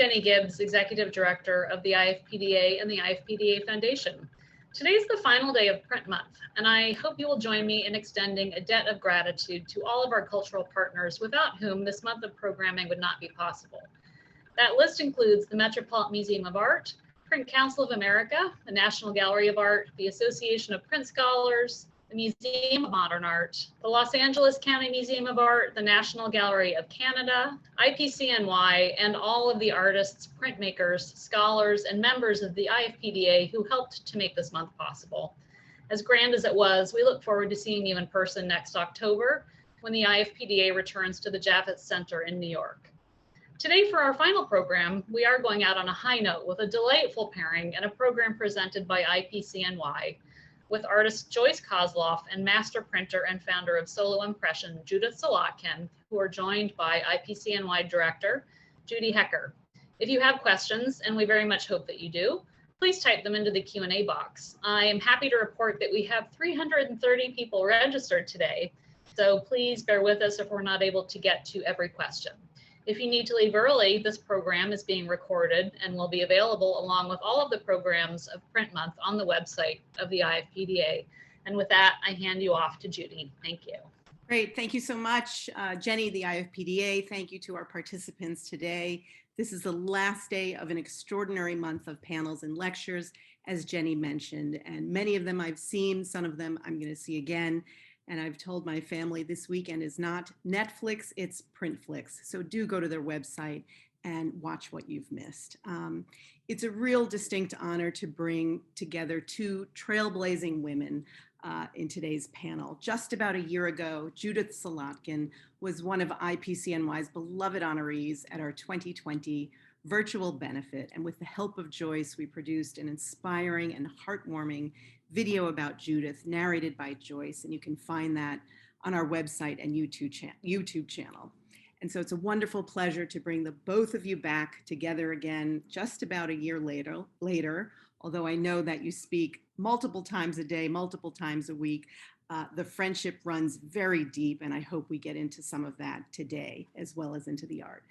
Jenny Gibbs, Executive Director of the IFPDA and the IFPDA Foundation. Today is the final day of Print Month, and I hope you will join me in extending a debt of gratitude to all of our cultural partners without whom this month of programming would not be possible. That list includes the Metropolitan Museum of Art, Print Council of America, the National Gallery of Art, the Association of Print Scholars, the Museum of Modern Art, the Los Angeles County Museum of Art, the National Gallery of Canada, IPCNY, and all of the artists, printmakers, scholars, and members of the IFPDA who helped to make this month possible. As grand as it was, we look forward to seeing you in person next October when the IFPDA returns to the Javits Center in New York. Today for our final program, we are going out on a high note with a delightful pairing and a program presented by IPCNY, with artist Joyce Kozloff and master printer and founder of Solo Impression, Judith Solodkin, who are joined by IPCNY Director, Judy. If you have questions, and we very much hope that you do, please type them into the Q&A box. I am happy to report that we have 330 people registered today, so please bear with us if we're not able to get to every question. If you need to leave early, this program is being recorded and will be available along with all of the programs of Print Month on the website of the IFPDA. And with that, I hand you off to Judy. Thank you. Great, thank you so much, Jenny, the IFPDA. Thank you to our participants today. This is the last day of an extraordinary month of panels and lectures, as Jenny mentioned, and many of them I've seen, some of them I'm going to see again. And I've told my family this weekend is not Netflix, it's Printflix. So do go to their website and watch what you've missed. It's a real distinct honor to bring together two trailblazing women in today's panel. Just about a year ago, Judith Solodkin was one of IPCNY's beloved honorees at our 2020 virtual benefit. And with the help of Joyce, we produced an inspiring and heartwarming video about Judith, narrated by Joyce, and you can find that on our website and YouTube channel. And so it's a wonderful pleasure to bring the both of you back together again just about a year later, although I know that you speak multiple times a day, multiple times a week. The friendship runs very deep, and I hope we get into some of that today, as well as into the art.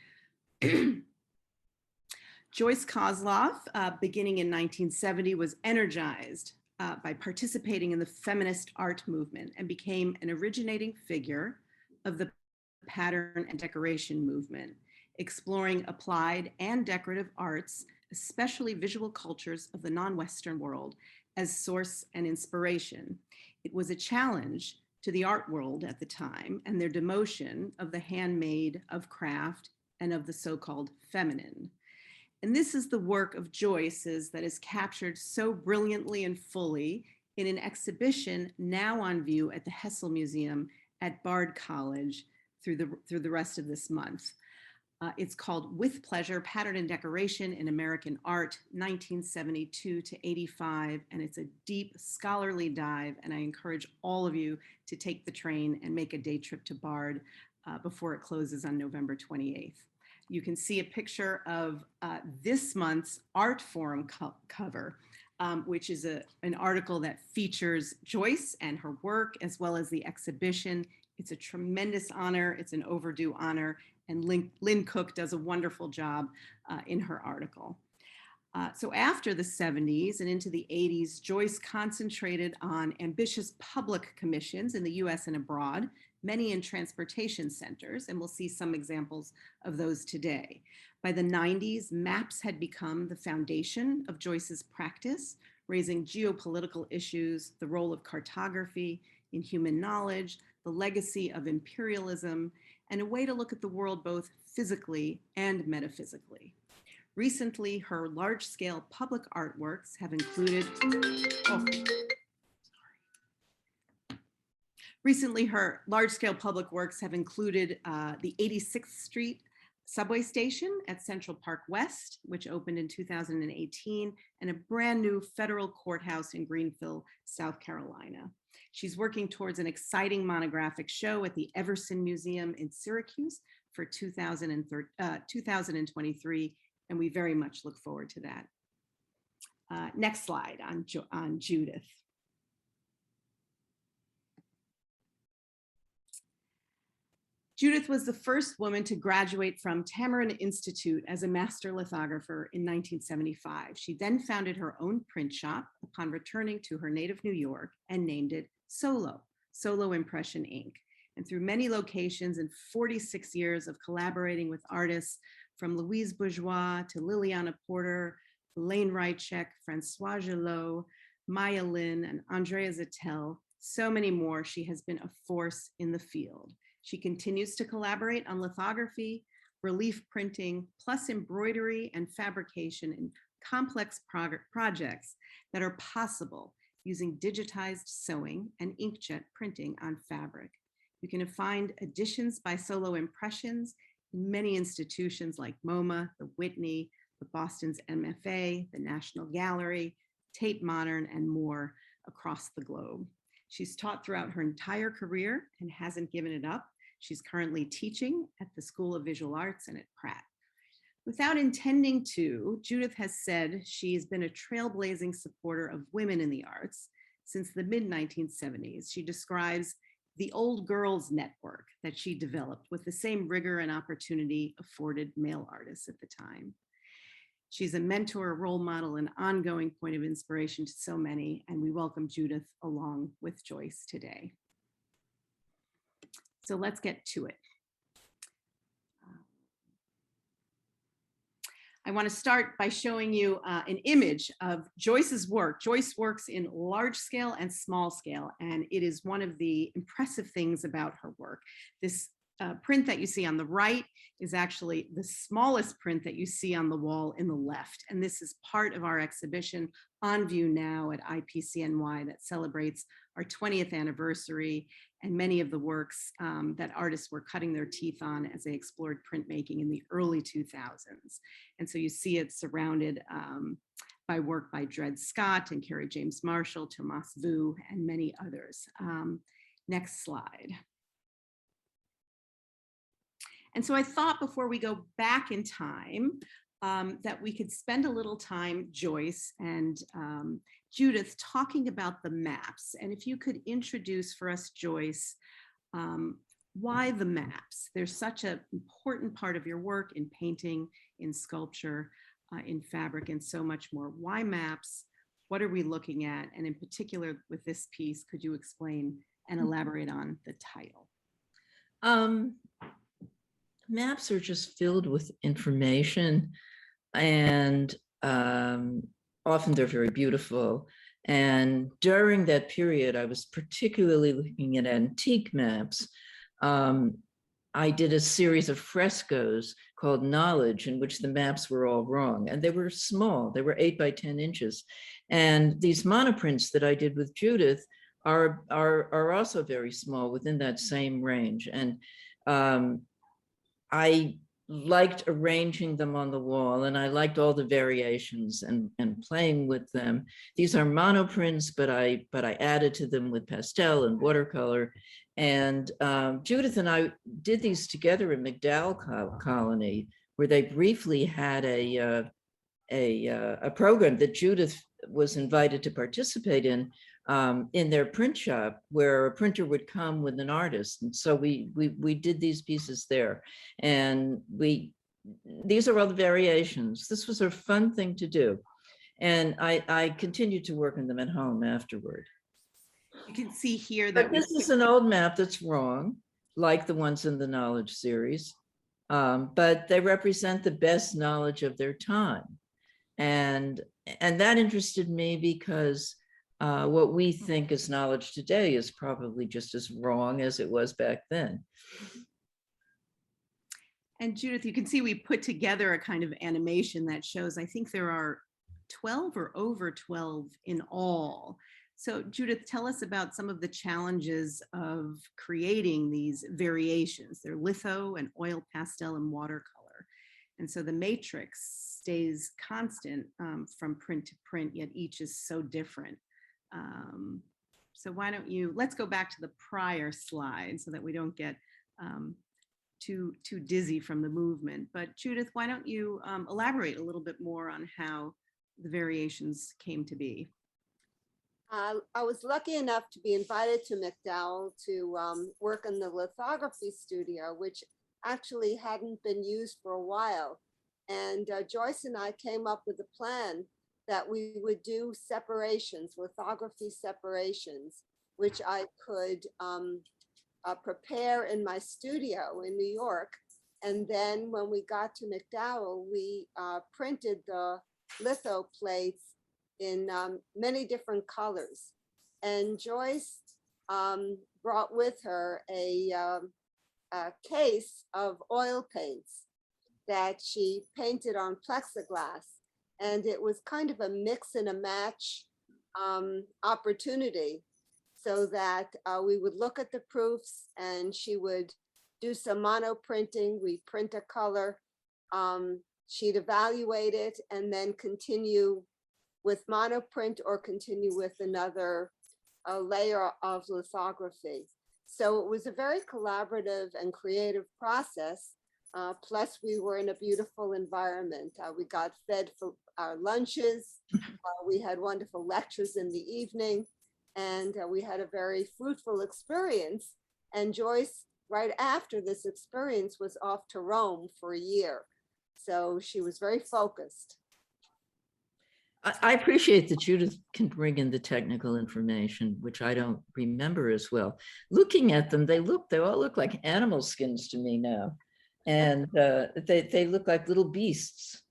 Joyce Kozloff, beginning in 1970, was energized by participating in the feminist art movement and became an originating figure of the pattern and decoration movement, exploring applied and decorative arts, especially visual cultures of the non-Western world, as source and inspiration. It was a challenge to the art world at the time and their demotion of the handmade, of craft, and of the so-called feminine. And this is the work of Joyce's that is captured so brilliantly and fully in an exhibition now on view at the Hessel Museum at Bard College through the rest of this month. It's called With Pleasure, Pattern and Decoration in American Art, 1972 to 85, and it's a deep scholarly dive, and I encourage all of you to take the train and make a day trip to Bard before it closes on November 28th. You can see a picture of this month's Art Forum cover, which is an article that features Joyce and her work, as well as the exhibition. It's a tremendous honor. It's an overdue honor. And Lynn Cook does a wonderful job in her article. So after the 70s and into the 80s, Joyce concentrated on ambitious public commissions in the US and abroad, many in transportation centers, and we'll see some examples of those today. By the 90s, maps had become the foundation of Joyce's practice, raising geopolitical issues, the role of cartography in human knowledge, the legacy of imperialism, and a way to look at the world both physically and metaphysically. Recently, her large-scale public artworks have included, Recently, her large-scale public works have included the 86th Street subway station at Central Park West, which opened in 2018, and a brand new federal courthouse in Greenville, South Carolina. She's working towards an exciting monographic show at the Everson Museum in Syracuse for 2023, and we very much look forward to that. Next slide on Judith. Judith was the first woman to graduate from Tamarind Institute as a master lithographer in 1975. She then founded her own print shop upon returning to her native New York and named it Solo Impression Inc. And through many locations and 46 years of collaborating with artists from Louise Bourgeois to Liliana Porter, Elaine Rychek, Francois Gillot, Maya Lin, and Andrea Zattel, so many more, she has been a force in the field. She continues to collaborate on lithography, relief printing, plus embroidery and fabrication in complex projects that are possible using digitized sewing and inkjet printing on fabric. You can find editions by Solo Impressions in many institutions like MoMA, the Whitney, the Boston's MFA, the National Gallery, Tate Modern, and more across the globe. She's taught throughout her entire career and hasn't given it up. She's currently teaching at the School of Visual Arts and at Pratt. Without intending to, Judith has said she's been a trailblazing supporter of women in the arts since the mid-1970s. She describes the Old Girls Network that she developed with the same rigor and opportunity afforded male artists at the time. She's a mentor, role model, and ongoing point of inspiration to so many, and we welcome Judith along with Joyce today. So let's get to it. I want to start by showing you an image of Joyce's work. Joyce works in large scale and small scale, and it is one of the impressive things about her work. This print that you see on the right is actually the smallest print that you see on the wall in the left. And this is part of our exhibition on view now at IPCNY that celebrates our 20th anniversary and many of the works that artists were cutting their teeth on as they explored printmaking in the early 2000s. And so you see it surrounded by work by Dred Scott and Carrie James Marshall, Thomas Vu, and many others. Next slide. And so I thought before we go back in time that we could spend a little time, Joyce and Judith, talking about the maps. And if you could introduce for us, Joyce, why the maps? They're such an important part of your work in painting, in sculpture, in fabric, and so much more. Why maps? What are we looking at? And in particular with this piece, could you explain and elaborate on the title? Maps are just filled with information, and often they're very beautiful. And during that period, I was particularly looking at antique maps. I did a series of frescoes called Knowledge, in which the maps were all wrong, and they were small. They were 8 by 10 inches. And these monoprints that I did with Judith are also very small, within that same range. And I liked arranging them on the wall, and I liked all the variations and playing with them. These are monoprints, but I added to them with pastel and watercolor. And Judith and I did these together in McDowell Colony, where they briefly had a program that Judith was invited to participate in their print shop, where a printer would come with an artist. And so we did these pieces there. And these are all the variations. This was a fun thing to do. And I continued to work on them at home afterward. You can see here that this is an old map that's wrong, like the ones in the Knowledge series, but they represent the best knowledge of their time. And that interested me because what we think is knowledge today is probably just as wrong as it was back then. And Judith, you can see we put together a kind of animation that shows, I think there are 12 or over 12 in all. So Judith, tell us about some of the challenges of creating these variations. They're litho and oil pastel and watercolor. And so the matrix stays constant from print to print, yet each is so different. So why don't you, let's go back to the prior slide so that we don't get too dizzy from the movement. But Judith, why don't you elaborate a little bit more on how the variations came to be? I was lucky enough to be invited to McDowell to work in the lithography studio, which actually hadn't been used for a while. And Joyce and I came up with a plan that we would do separations, lithography separations, which I could prepare in my studio in New York. And then when we got to McDowell, we printed the litho plates in many different colors. And Joyce brought with her a case of oil paints that she painted on plexiglass. And it was kind of a mix and a match opportunity, so that we would look at the proofs and she would do some mono printing. We print a color, she'd evaluate it and then continue with monoprint or continue with another layer of lithography. So it was a very collaborative and creative process. Plus we were in a beautiful environment. We got fed for our lunches. We had wonderful lectures in the evening, and we had a very fruitful experience. And Joyce, right after this experience, was off to Rome for a year. So she was very focused. I appreciate that Judith can bring in the technical information, which I don't remember as well. Looking at them, they all look like animal skins to me now. And they look like little beasts.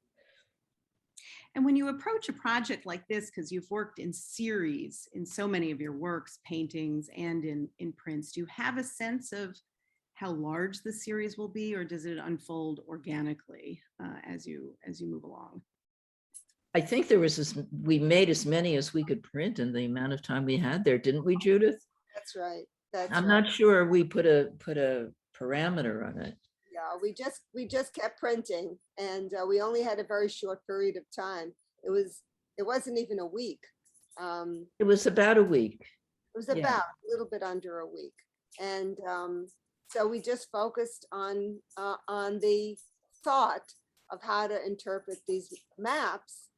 And when you approach a project like this, because you've worked in series in so many of your works, paintings and in prints, do you have a sense of how large the series will be, or does it unfold organically as you move along? I think we made as many as we could print in the amount of time we had there, didn't we, Judith? That's right. That's I'm right. not sure we put a parameter on it. Yeah, we just kept printing, and we only had a very short period of time. It wasn't even a week. It was about a week. It was about a little bit under a week, and so we just focused on the thought of how to interpret these maps,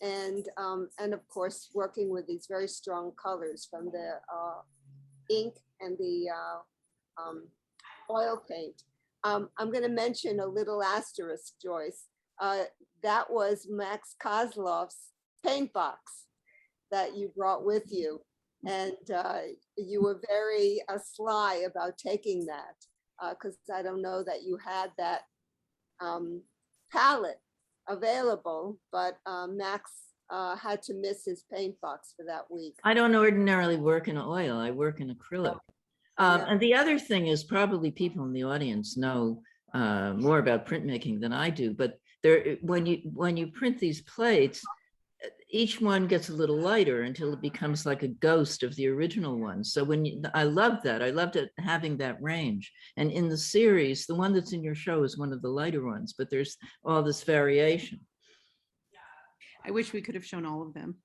and of course working with these very strong colors from the ink and the oil paint. I'm going to mention a little asterisk, Joyce. That was Max Kozloff's paint box that you brought with you. And you were very sly about taking that, because I don't know that you had that palette available, but Max had to miss his paint box for that week. I don't ordinarily work in oil. I work in acrylic. And the other thing is, probably people in the audience know more about printmaking than I do, but when you print these plates, each one gets a little lighter until it becomes like a ghost of the original one. So I loved that. I loved it having that range. And in the series, the one that's in your show is one of the lighter ones, but there's all this variation. I wish we could have shown all of them.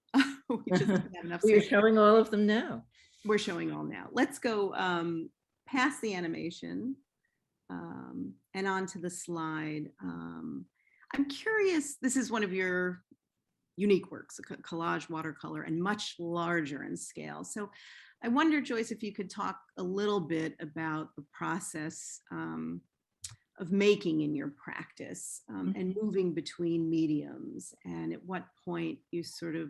We just didn't have enough. We're showing all of them now. We're showing all now. Let's go past the animation and onto the slide. I'm curious, this is one of your unique works, a collage watercolor, and much larger in scale. So I wonder, Joyce, if you could talk a little bit about the process of making in your practice and moving between mediums, and at what point you sort of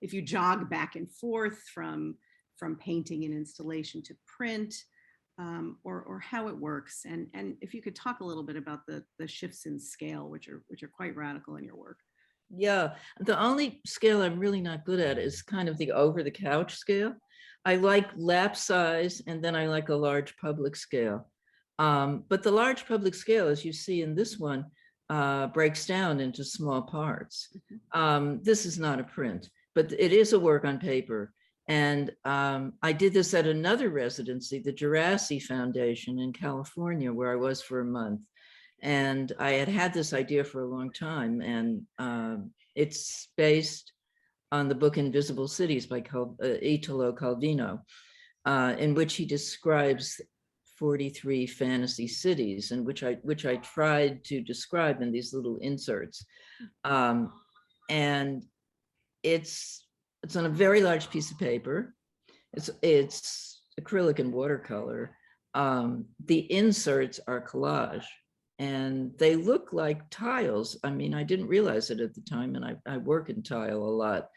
if you jog back and forth from painting and installation to print, or how it works, and if you could talk a little bit about the shifts in scale, which are quite radical in your work. Yeah, the only scale I'm really not good at is kind of the over the couch scale. I like lap size, and then I like a large public scale. But the large public scale, as you see in this one, breaks down into small parts. This is not a print, but it is a work on paper. And I did this at another residency, the Jurassic Foundation in California, where I was for a month. And I had this idea for a long time, and it's based on the book Invisible Cities by Italo Calvino, in which he describes 43 fantasy cities, and which I tried to describe in these little inserts. And it's it's on a very large piece of paper. It's acrylic and watercolor. The inserts are collage, and they look like tiles. I mean, I didn't realize it at the time, and I work in tile a lot.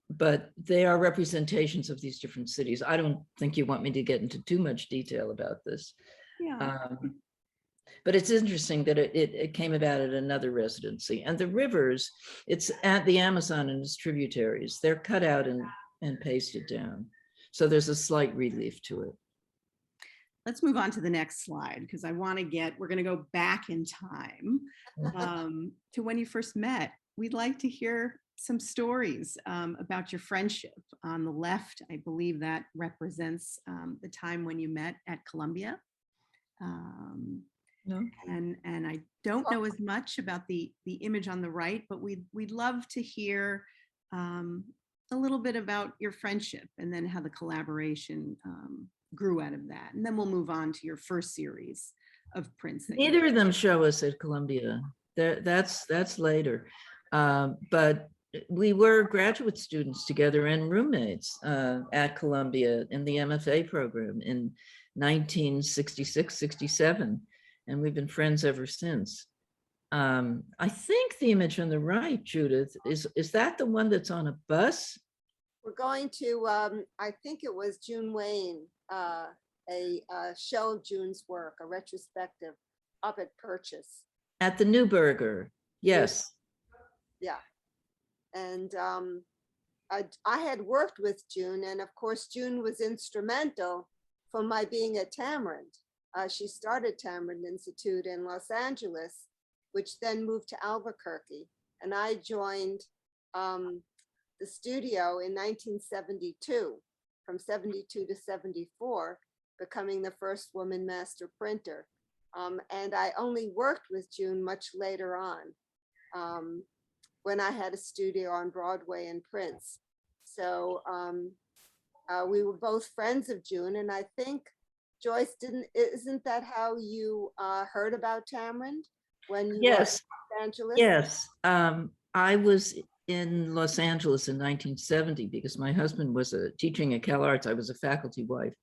But they are representations of these different cities. I don't think you want me to get into too much detail about this. Yeah. But it's interesting that it came about at another residency. And the rivers, it's at the Amazon and its tributaries. They're cut out and pasted down. So there's a slight relief to it. Let's move on to the next slide, because we're going to go back in time to when you first met. We'd like to hear some stories about your friendship. On the left, I believe that represents the time when you met at Columbia. No. And I don't know as much about the image on the right, but we'd love to hear a little bit about your friendship and then how the collaboration grew out of that. And then we'll move on to your first series of prints. Neither of them show us at Columbia. That's later. But we were graduate students together and roommates at Columbia in the MFA program in 1966, 67. And we've been friends ever since. I think the image on the right, Judith, is that the one that's on a bus? We're going to, I think it was June Wayne, a show of June's work, a retrospective up at Purchase. At the Newburger, yes. Yeah. And I had worked with June, and of course, June was instrumental for my being at Tamarind. She started Tamarind Institute in Los Angeles, which then moved to Albuquerque. And I joined the studio in 1972, from 72 to 74, becoming the first woman master printer. And I only worked with June much later on, when I had a studio on Broadway in Prince. So we were both friends of June, and I think, Joyce, isn't that how you heard about Tamarind when you were in Los Angeles? Yes, I was in Los Angeles in 1970 because my husband was teaching at Cal Arts. I was a faculty wife,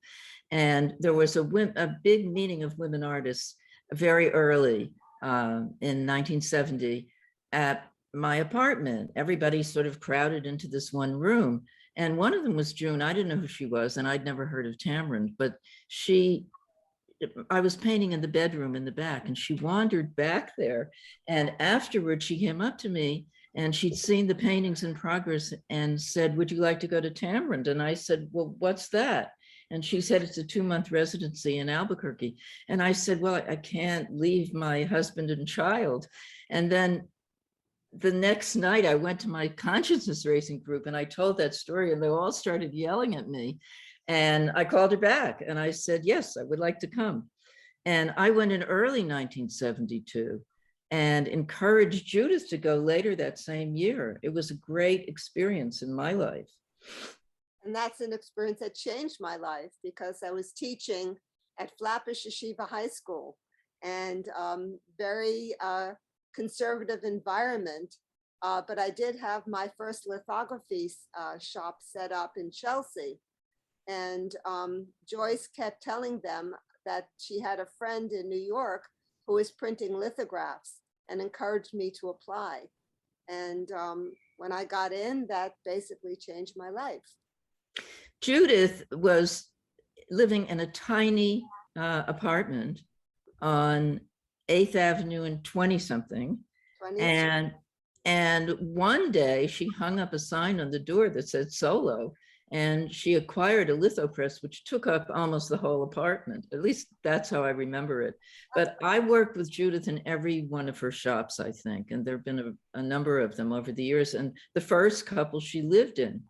and there was a big meeting of women artists very early in 1970 at my apartment. Everybody sort of crowded into this one room. And one of them was June. I didn't know who she was, and I'd never heard of Tamarind, but I was painting in the bedroom in the back, and she wandered back there. And afterwards, she came up to me, and she'd seen the paintings in progress and said, "Would you like to go to Tamarind?" And I said, "Well, what's that?" And she said, "It's a 2-month residency in Albuquerque." And I said, "Well, I can't leave my husband and child." And then the next night I went to my consciousness racing group and I told that story, and they all started yelling at me. And I called her back and I said, "Yes, I would like to come." And I went in early 1972 and encouraged Judith to go later that same year. It was a great experience in my life. And that's an experience that changed my life, because I was teaching at Flatbush Yeshiva High School, and very conservative environment, but I did have my first lithography shop set up in Chelsea. And Joyce kept telling them that she had a friend in New York who was printing lithographs, and encouraged me to apply. And when I got in, that basically changed my life. Judith was living in a tiny apartment on 8th Avenue and 20-something. And one day she hung up a sign on the door that said solo, and she acquired a lithopress, which took up almost the whole apartment. At least that's how I remember it. But I worked with Judith in every one of her shops, I think, and there have been a number of them over the years, and the first couple she lived in.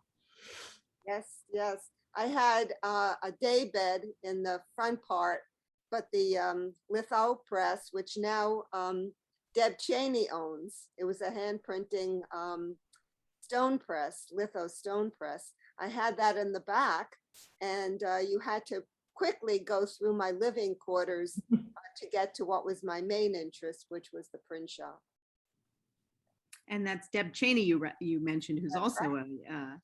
Yes, yes. I had a day bed in the front part, but the litho press, which now Deb Cheney owns, it was a hand printing stone press, litho stone press. I had that in the back, and you had to quickly go through my living quarters to get to what was my main interest, which was the print shop. And that's Deb Cheney you mentioned, who's also a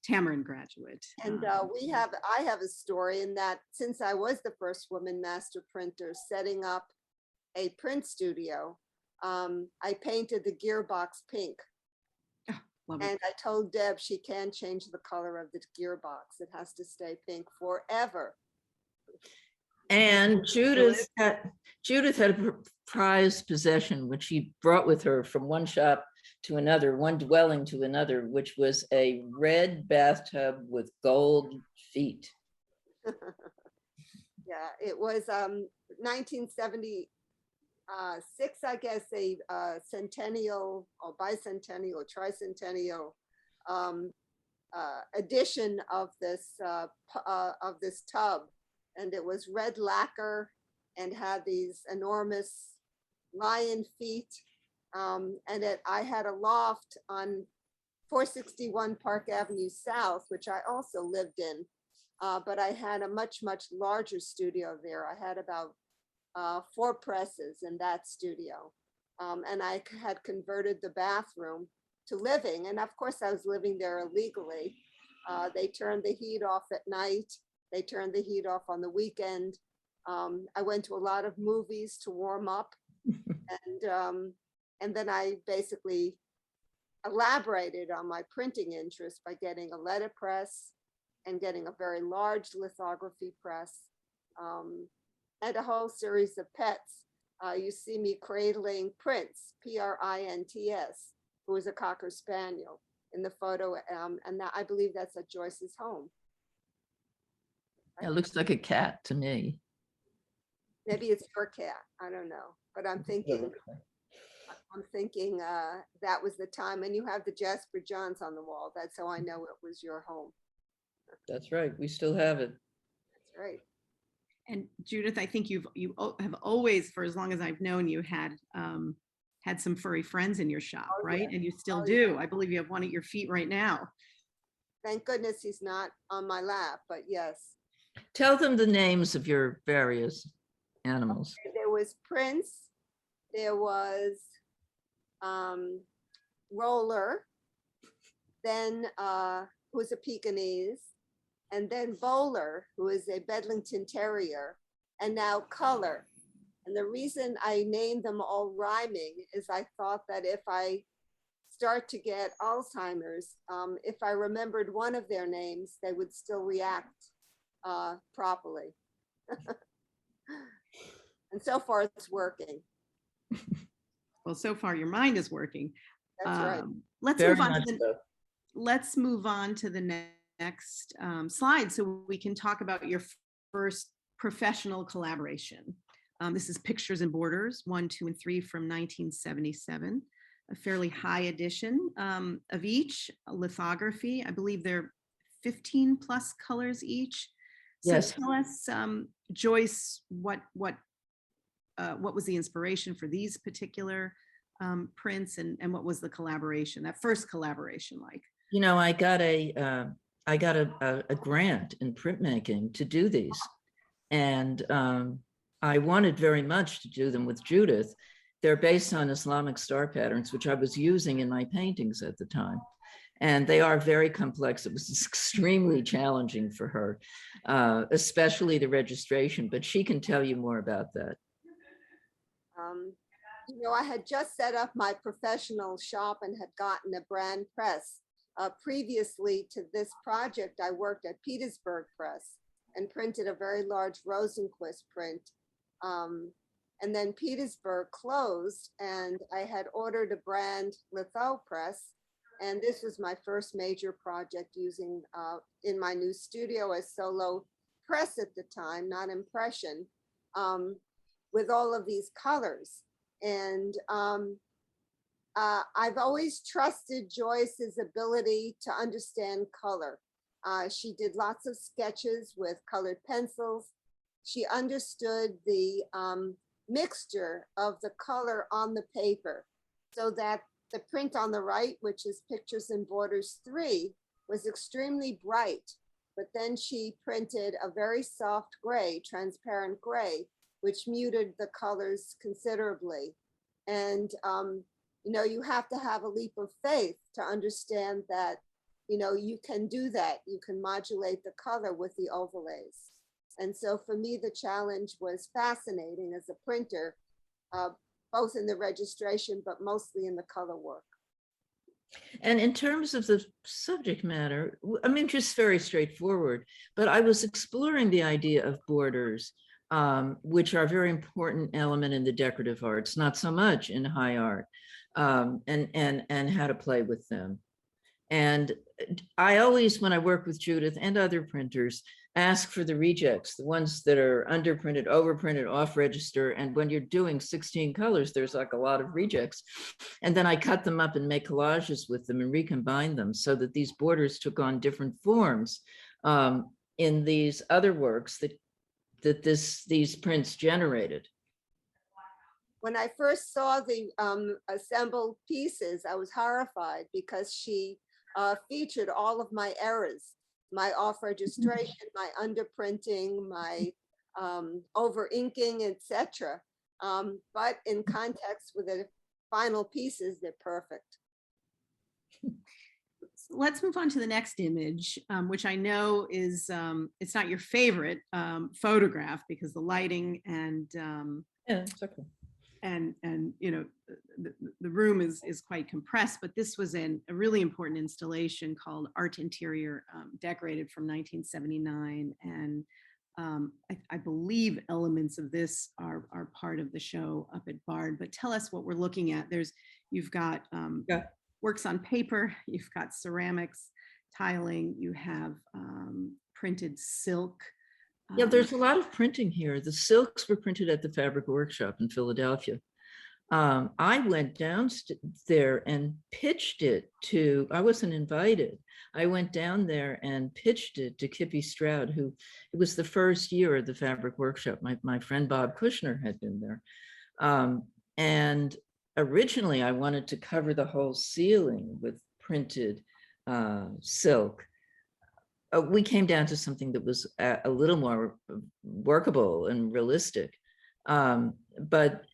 Tamarind graduate. And I have a story in that since I was the first woman master printer setting up a print studio, I painted the gearbox pink. Love And it. I told Deb she can't change the color of the gearbox. It has to stay pink forever. And Judith had a prized possession, which she brought with her from one shop to another, one dwelling to another, which was a red bathtub with gold feet. Yeah, it was 1976, I guess, a centennial or bicentennial or tricentennial edition of this tub. And it was red lacquer and had these enormous lion feet. And I had a loft on 461 Park Avenue South, which I also lived in. But I had a much, much larger studio there. I had about 4 presses in that studio. And I had converted the bathroom to living. And of course, I was living there illegally. They turned the heat off at night. They turned the heat off on the weekend. I went to a lot of movies to warm up. And then I basically elaborated on my printing interest by getting a letterpress and getting a very large lithography press and a whole series of pets. You see me cradling Prince, Prints, who is a Cocker Spaniel in the photo. And that, I believe that's at Joyce's home. It looks like a cat to me. Maybe it's her cat, I don't know, but I'm thinking that was the time. And you have the Jasper Johns on the wall. That's how I know it was your home. That's right. We still have it. That's right. And Judith, I think you have always, for as long as I've known you, had some furry friends in your shop, right? Yeah. And you still do. Yeah. I believe you have one at your feet right now. Thank goodness he's not on my lap, but yes. Tell them the names of your various animals. Okay, there was Prince, there was Roller, then who is a Pekingese, and then Bowler, who is a Bedlington Terrier, and now Color. And the reason I named them all rhyming is I thought that if I start to get Alzheimer's, if I remembered one of their names, they would still react properly. And so far it's working. Well, so far your mind is working. That's right. Let's move on to the next slide so we can talk about your first professional collaboration. This is Pictures and Borders 1, 2, and 3 from 1977, a fairly high edition of each lithography. I believe they're 15 plus colors each. So yes. Tell us, Joyce, what was the inspiration for these particular prints, and what was the collaboration, that first collaboration, like? You know, I got a grant in printmaking to do these, and I wanted very much to do them with Judith. They're based on Islamic star patterns, which I was using in my paintings at the time. And they are very complex. It was extremely challenging for her, especially the registration, but she can tell you more about that. You know, I had just set up my professional shop and had gotten a brand press. Previously to this project, I worked at Petersburg Press and printed a very large Rosenquist print. And then Petersburg closed, and I had ordered a brand litho press. And this was my first major project using in my new studio as solo press at the time, not impression, with all of these colors. And I've always trusted Joyce's ability to understand color. She did lots of sketches with colored pencils. She understood the mixture of the color on the paper, so that the print on the right, which is Pictures and Borders 3, was extremely bright. But then she printed a very soft gray, transparent gray, which muted the colors considerably. And you know, you have to have a leap of faith to understand that, you know, you can do that. You can modulate the color with the overlays. And so for me, the challenge was fascinating as a printer, both in the registration, but mostly in the color work. And in terms of the subject matter, I mean, just very straightforward, but I was exploring the idea of borders, which are a very important element in the decorative arts, not so much in high art, and how to play with them. And I always, when I work with Judith and other printers, ask for the rejects, the ones that are underprinted, overprinted, off register. And when you're doing 16 colors, there's like a lot of rejects. And then I cut them up and make collages with them and recombine them so that these borders took on different forms in these other works that these prints generated. When I first saw the assembled pieces, I was horrified because she featured all of my errors, my off registration, my underprinting, my over inking, etc. But in context with the final pieces, they're perfect. Let's move on to the next image, which I know is, it's not your favorite photograph because the lighting and Yeah, it's okay. and you know, the room is quite compressed, but this was a really important installation called Art Interior, decorated from 1979. And I believe elements of this are part of the show up at Bard, but tell us what we're looking at. You've got works on paper, you've got ceramics, tiling, you have printed silk. Yeah, there's a lot of printing here. The silks were printed at the Fabric Workshop in Philadelphia. I went down there and pitched it to, I wasn't invited. I went down there and pitched it to Kippy Stroud, who, it was the first year of the Fabric Workshop. My friend Bob Kushner had been there. And originally I wanted to cover the whole ceiling with printed silk. We came down to something that was a little more workable and realistic. But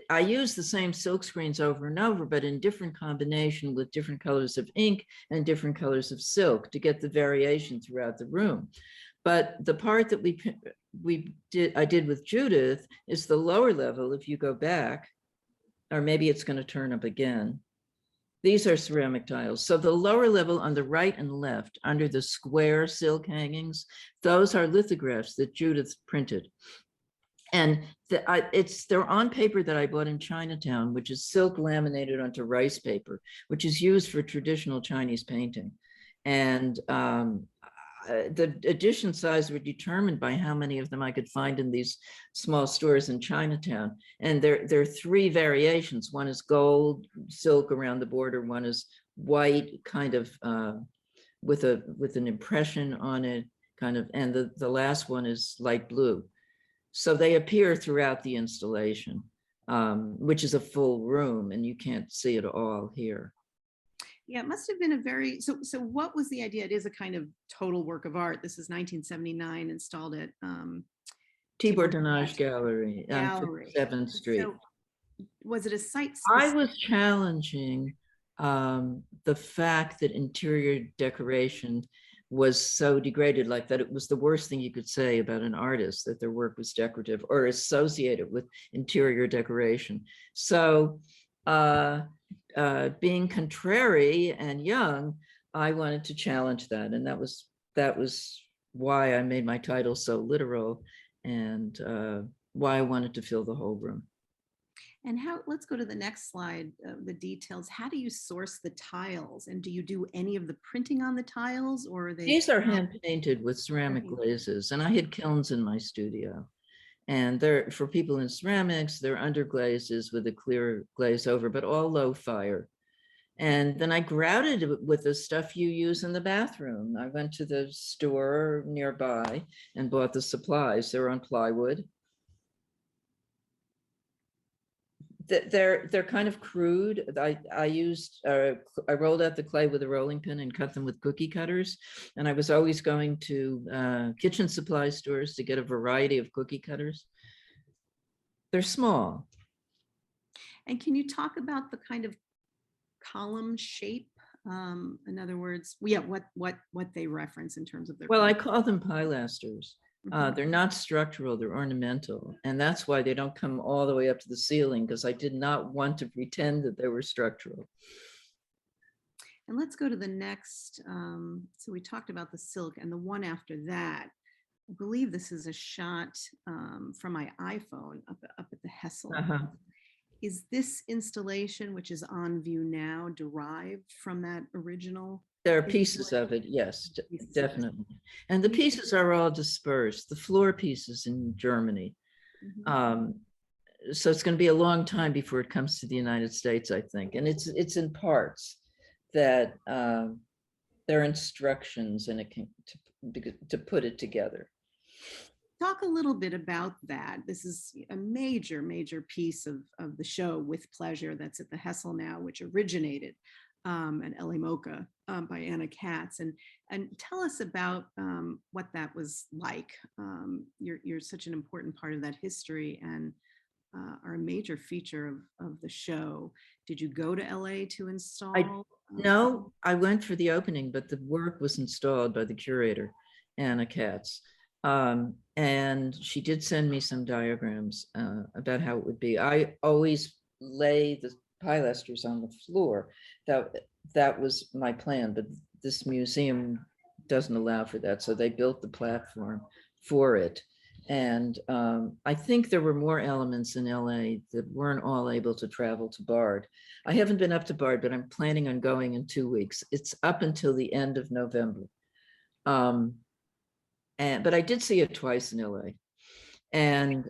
I used the same silk screens over and over, but in different combination with different colors of ink and different colors of silk to get the variation throughout the room. But the part that I did with Judith is the lower level. If you go back, or maybe it's going to turn up again. These are ceramic tiles. So the lower level on the right and left under the square silk hangings, those are lithographs that Judith printed. And they're on paper that I bought in Chinatown, which is silk laminated onto rice paper, which is used for traditional Chinese painting. And the edition size were determined by how many of them I could find in these small stores in Chinatown. And there are three variations. One is gold silk around the border. One is white, kind of with an impression on it, kind of, and the last one is light blue. So they appear throughout the installation, which is a full room, and you can't see it all here. Yeah, it must have been a very, so what was the idea? It is a kind of total work of art. This is 1979, installed at Tibor Donage Gallery on 57th Street. So was it a site? I was challenging the fact that interior decoration was so degraded, like that it was the worst thing you could say about an artist, that their work was decorative or associated with interior decoration. So being contrary and young, I wanted to challenge that. And that was why I made my title so literal, and why I wanted to fill the whole room. And let's go to the next slide, the details. How do you source the tiles? And do you do any of the printing on the tiles, or are they? These are hand painted with ceramic glazes, and I had kilns in my studio. And they're, for people in ceramics, they're underglazes with a clear glaze over, but all low fire. And then I grouted it with the stuff you use in the bathroom. I went to the store nearby and bought the supplies. They're on plywood. They're kind of crude. I rolled out the clay with a rolling pin and cut them with cookie cutters. And I was always going to kitchen supply stores to get a variety of cookie cutters. They're small. And can you talk about the kind of column shape? In other words, yeah, what they reference in terms of their. Well, I call them pilasters. Mhm. They're not structural, they're ornamental. And that's why they don't come all the way up to the ceiling, because I did not want to pretend that they were structural. And let's go to the next. So we talked about the silk, and the one after that, I believe this is a shot from my iPhone up at the Hessel. Uh-huh. Is this installation, which is on view now, derived from that original? There are pieces of it, yes, definitely. And the pieces are all dispersed, the floor pieces in Germany. Mhm. So it's going to be a long time before it comes to the United States, I think. And it's in parts that there are instructions and it can to put it together. Talk a little bit about that. This is a major piece of the show, With Pleasure, that's at the Hessel now, which originated at LA MoCA by Anna Katz. And tell us about what that was like. You're such an important part of that history and are a major feature of the show. Did you go to LA to install? No, I went for the opening, but the work was installed by the curator, Anna Katz. And she did send me some diagrams about how it would be. I always lay the pilasters on the floor. That was my plan, but this museum doesn't allow for that. So they built the platform for it. And I think there were more elements in LA that weren't all able to travel to Bard. I haven't been up to Bard, but I'm planning on going in 2 weeks. It's up until the end of November. But I did see it twice in LA. And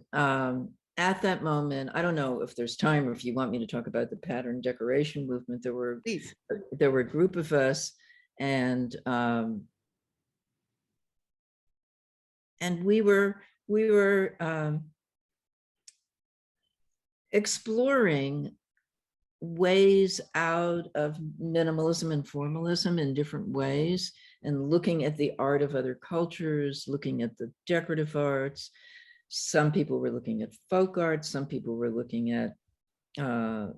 at that moment, I don't know if there's time or if you want me to talk about the pattern decoration movement. There were a group of us, and we were exploring ways out of minimalism and formalism in different ways, and looking at the art of other cultures, looking at the decorative arts. Some people were looking at folk art, some people were looking at the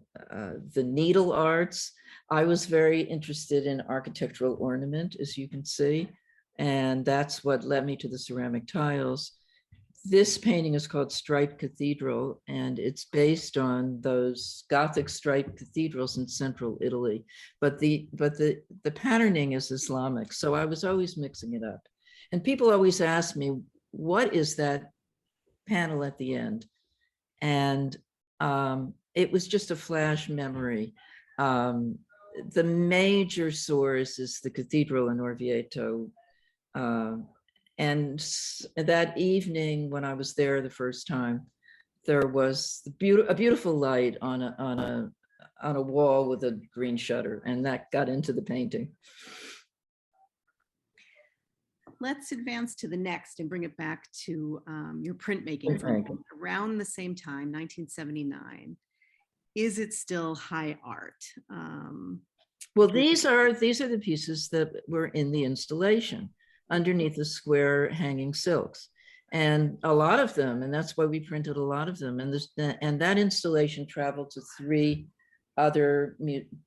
needle arts. I was very interested in architectural ornament, as you can see, and that's what led me to the ceramic tiles. This painting is called Striped Cathedral, and it's based on those Gothic striped cathedrals in central Italy. But the patterning is Islamic, so I was always mixing it up. And people always ask me, what is that panel at the end? And it was just a flash memory. The major source is the cathedral in Orvieto. And that evening when I was there the first time, there was a beautiful light on a wall with a green shutter, and that got into the painting. Let's advance to the next and bring it back to your printmaking around the same time, 1979. Is it still high art? Well, these are the pieces that were in the installation underneath the square hanging silks, and a lot of them, and that's why we printed a lot of them. And that installation traveled to 3 other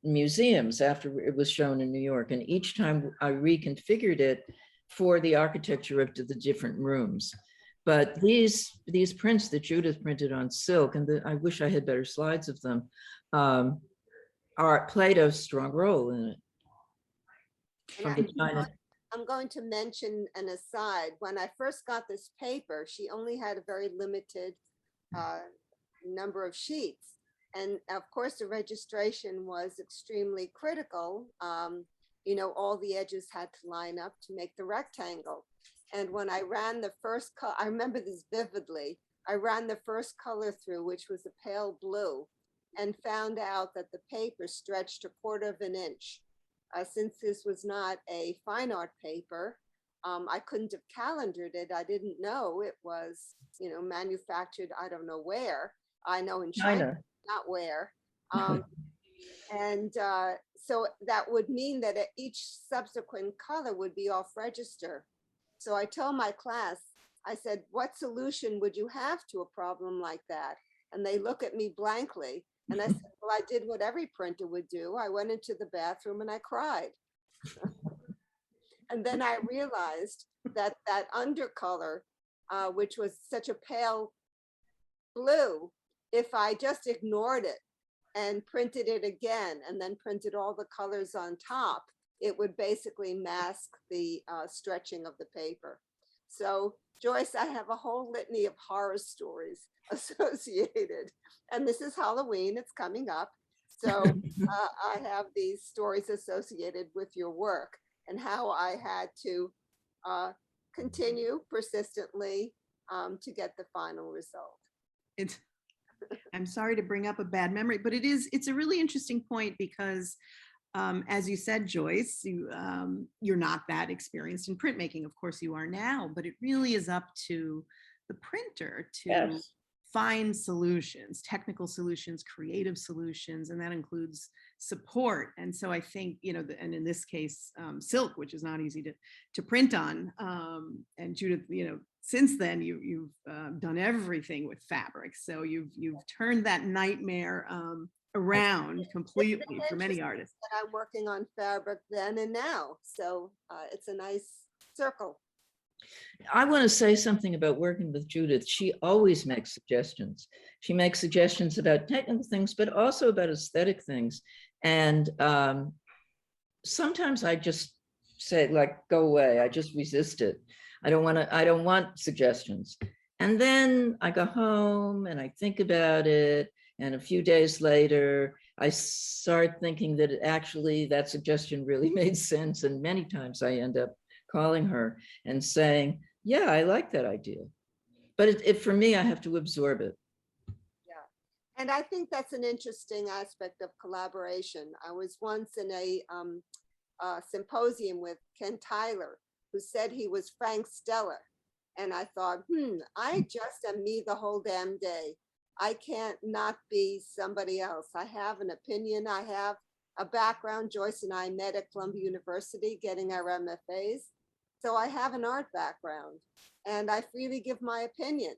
museums after it was shown in New York, and each time I reconfigured it for the architecture of the different rooms. But these prints that Judith printed on silk, and I wish I had better slides of them, played a strong role in it. I'm going to mention an aside. When I first got this paper, she only had a very limited number of sheets. And of course, the registration was extremely critical. You know, all the edges had to line up to make the rectangle. And when I ran the first color, I remember this vividly, I ran the first color through, which was a pale blue, and found out that the paper stretched 1/4 of an inch. Since this was not a fine art paper, I couldn't have calendared it. I didn't know it was, you know, manufactured, I don't know where. I know in China. Not where. And so that would mean that each subsequent color would be off register. So I told my class, I said, what solution would you have to a problem like that? And they look at me blankly. And I said, Well, I did what every printer would do. I went into the bathroom and I cried. And then I realized that that undercolor, which was such a pale blue, if I just ignored it and printed it again and then printed all the colors on top, it would basically mask the stretching of the paper. So Joyce, I have a whole litany of horror stories associated, and this is Halloween, it's coming up. So I have these stories associated with your work and how I had to continue persistently to get the final result. I'm sorry to bring up a bad memory, but it's a really interesting point because as you said, Joyce, you're not that experienced in printmaking. Of course you are now, but it really is up to the printer to find solutions, technical solutions, creative solutions, and that includes support. And so I think, and in this case, silk, which is not easy to print on. And Judith, since then you've done everything with fabric. So you've turned that nightmare around completely for many artists. I'm working on fabric then and now. So it's a nice circle. I want to say something about working with Judith. She always makes suggestions. She makes suggestions about technical things, but also about aesthetic things. And sometimes I just say, like, go away. I just resist it. I don't want suggestions. And then I go home and I think about it. And a few days later, I start thinking that actually that suggestion really made sense. And many times I end up calling her and saying, yeah, I like that idea. But for me, I have to absorb it. Yeah. And I think that's an interesting aspect of collaboration. I was once in a symposium with Ken Tyler, who said he was Frank Stella. And I thought, I just am me the whole damn day. I can't not be somebody else. I have an opinion. I have a background. Joyce and I met at Columbia University getting our MFAs. So I have an art background and I freely give my opinion.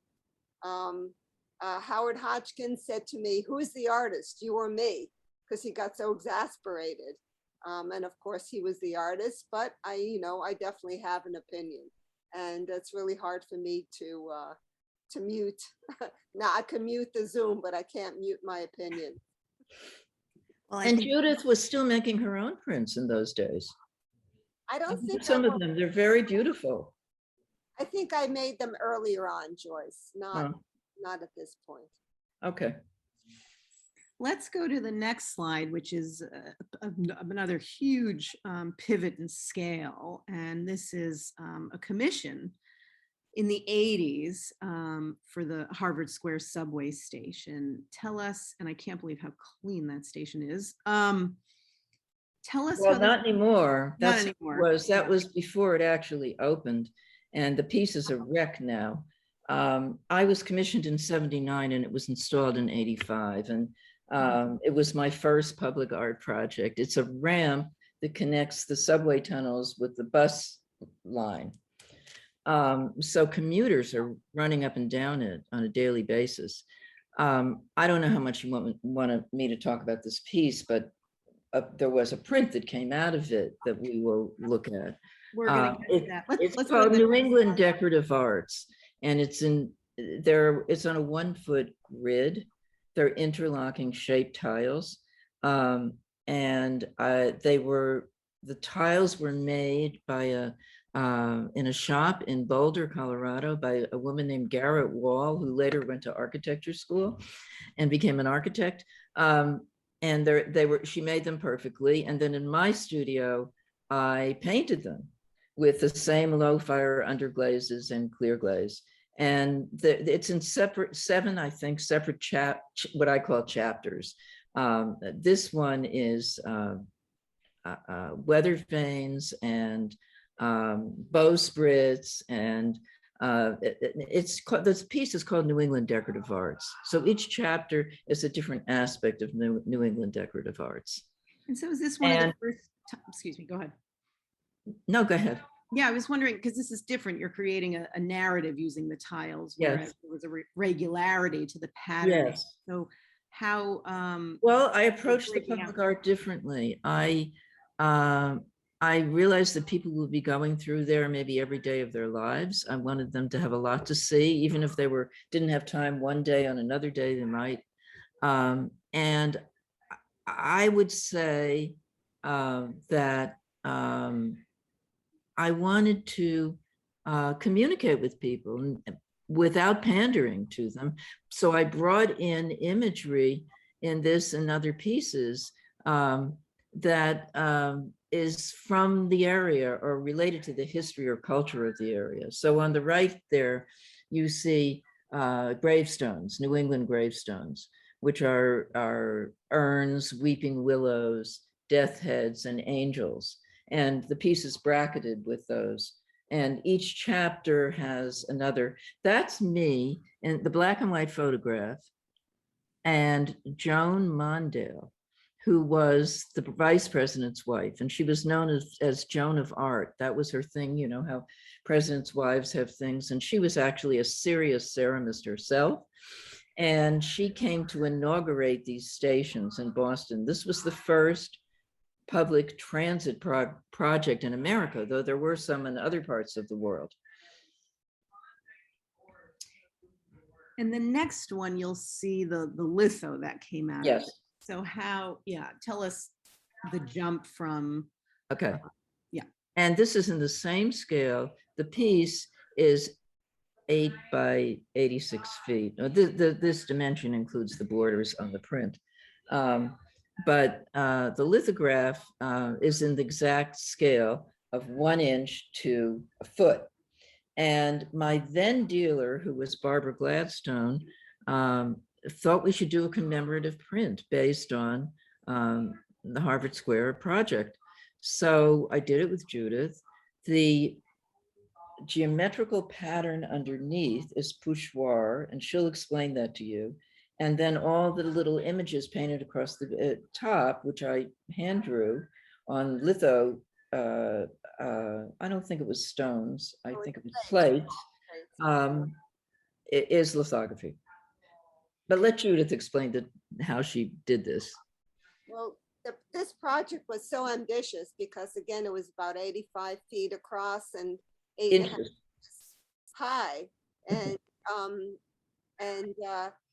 Howard Hodgkin said to me, who's the artist, you or me? Because he got so exasperated. And of course he was the artist, but I definitely have an opinion. And it's really hard for me to mute. Now I can mute the Zoom, but I can't mute my opinion. Well, and Judith was still making her own prints in those days. I don't think some of them, they're very beautiful. I think I made them earlier on, Joyce, not at this point. Okay. Let's go to the next slide, which is another huge pivot in scale. And this is a commission in the 80s for the Harvard Square subway station. Tell us, and I can't believe how clean that station is. Tell us. Well, not anymore. Not anymore. That was before it actually opened, and the piece is a wreck now. I was commissioned in '79 and it was installed in '85, and it was my first public art project. It's a ramp that connects the subway tunnels with the bus line. So commuters are running up and down it on a daily basis. I don't know how much you want me to talk about this piece, but there was a print that came out of it that we will look at. We're going to get to that. It's called New England Decorative Arts, and it's on a 1-foot grid. They're interlocking shaped tiles, and the tiles were made by in a shop in Boulder, Colorado, by a woman named Garrett Wall, who later went to architecture school and became an architect. And she made them perfectly. And then in my studio, I painted them with the same low fire underglazes and clear glaze. And it's in seven, I think, separate what I call chapters. This one is weathered veins and bowsprits, and this piece is called New England Decorative Arts. So each chapter is a different aspect of New England Decorative Arts. And so is this one of the first, excuse me, go ahead. No, go ahead. Yeah, I was wondering, because this is different. You're creating a narrative using the tiles, whereas there was a regularity to the pattern. Yes. So how Well, I approach the breaking public out. art differently. I realized that people will be going through there maybe every day of their lives. I wanted them to have a lot to see, even if they didn't have time one day, on another day they might. And I would say that I wanted to communicate with people without pandering to them. So I brought in imagery in this and other pieces that is from the area or related to the history or culture of the area. So on the right there, you see gravestones, New England gravestones, which are urns, weeping willows, death heads, and angels. And the piece is bracketed with those. And each chapter has another. That's me in the black and white photograph, and Joan Mondale, who was the vice president's wife. And she was known as Joan of Art. That was her thing, you know, how presidents' wives have things. And she was actually a serious ceramist herself. And she came to inaugurate these stations in Boston. This was the first public transit project in America, though there were some in other parts of the world. And the next one, you'll see the litho that came out. Yes. Of it. So how, yeah, tell us the jump from. Okay. Yeah. And this is in the same scale. The piece is 8 by 86 feet. This dimension includes the borders on the print. But the lithograph is in the exact scale of 1 inch to a foot. And my then dealer, who was Barbara Gladstone, thought we should do a commemorative print based on the Harvard Square project. So I did it with Judith. The geometrical pattern underneath is pochoir, and she'll explain that to you. And then all the little images painted across the top, which I hand drew on litho. I don't think it was stones. I think it was plate. It is lithography. But let Judith explain how she did this. Well, this project was so ambitious because, again, it was about 85 feet across and 8.5 inches high. And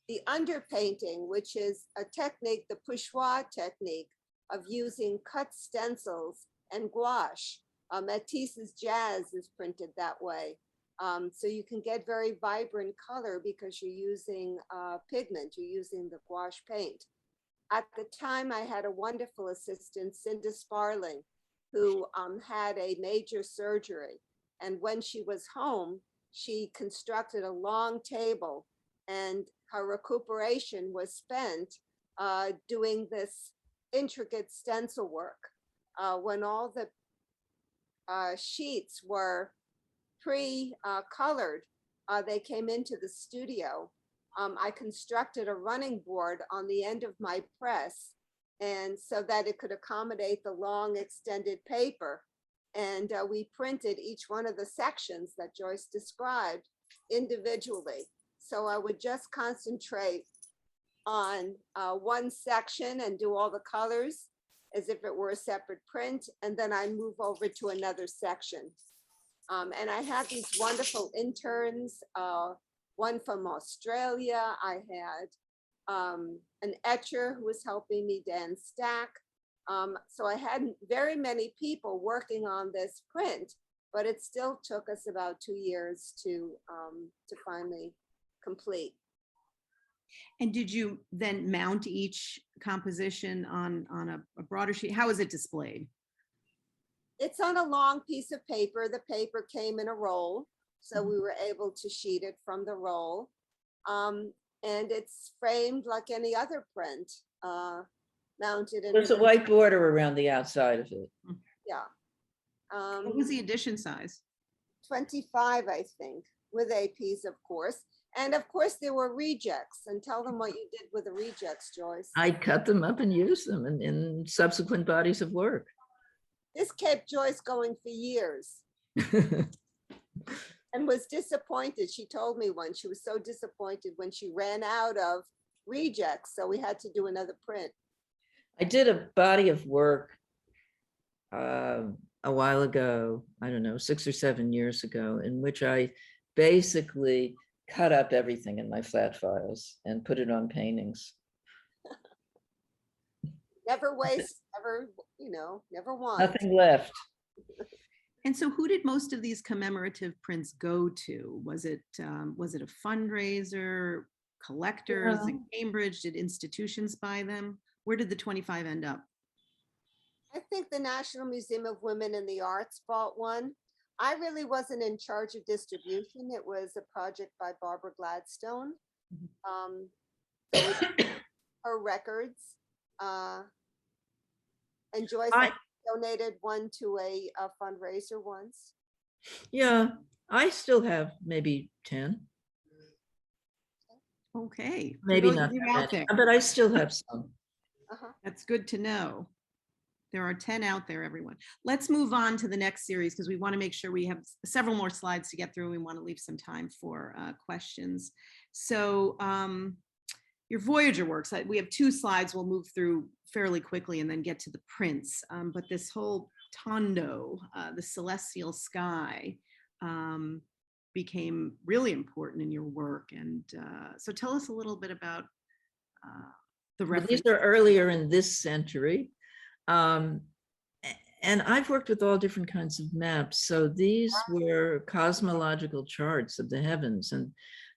the underpainting, which is a technique, the pochoir technique of using cut stencils and gouache. Matisse's Jazz is printed that way. So you can get very vibrant color because you're using pigment, you're using the gouache paint. At the time, I had a wonderful assistant, Cinda Sparling, who had a major surgery. And when she was home, she constructed a long table, and her recuperation was spent doing this intricate stencil work. When all the sheets were pre-colored, they came into the studio. I constructed a running board on the end of my press, and so that it could accommodate the long extended paper. And we printed each one of the sections that Joyce described individually. So I would just concentrate on one section and do all the colors as if it were a separate print. And then I move over to another section. And I had these wonderful interns, one from Australia. I had an etcher who was helping me, Dan Stack. So I had very many people working on this print, but it still took us about 2 years to finally complete. And did you then mount each composition on a broader sheet? How is it displayed? It's on a long piece of paper. The paper came in a roll, so we were able to sheet it from the roll. And it's framed like any other print, mounted in. There's a white border around the outside of it. Yeah. What was the edition size? 25, I think, with APs, of course. And of course, there were rejects. And tell them what you did with the rejects, Joyce. I cut them up and used them in subsequent bodies of work. This kept Joyce going for years and was disappointed. She told me once she was so disappointed when she ran out of rejects, so we had to do another print. I did a body of work a while ago, I don't know, 6 or 7 years ago, in which I basically cut up everything in my flat files and put it on paintings. Never waste, never, you know, never want. Nothing left. And so who did most of these commemorative prints go to? Was it a fundraiser, collectors in Cambridge? Did institutions buy them? Where did the 25 end up? I think the National Museum of Women in the Arts bought one. I really wasn't in charge of distribution. It was a project by Barbara Gladstone. So her records. And Joyce donated one to a fundraiser once. Yeah, I still have maybe 10. Okay. Maybe those not of you that out many, there. but I still have some. That's good to know. There are 10 out there, everyone. Let's move on to the next series because we want to make sure we have several more slides to get through. We want to leave some time for questions. So your Voyager works, we have 2 slides we'll move through fairly quickly and then get to the prints. But this whole Tondo, the celestial sky, became really important in your work. And so tell us a little bit about the reference. These are earlier in this century. And I've worked with all different kinds of maps. So these were cosmological charts of the heavens. And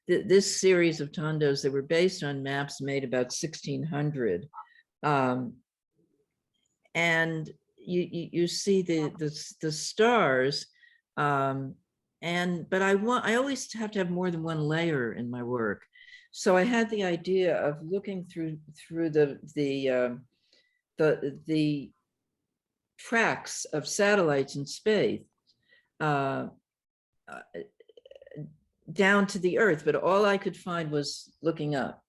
this series of tondos, they were based on maps made about 1600. And you see the stars. But I always have to have more than one layer in my work. So I had the idea of looking through the tracks of satellites in space down to the Earth, but all I could find was looking up.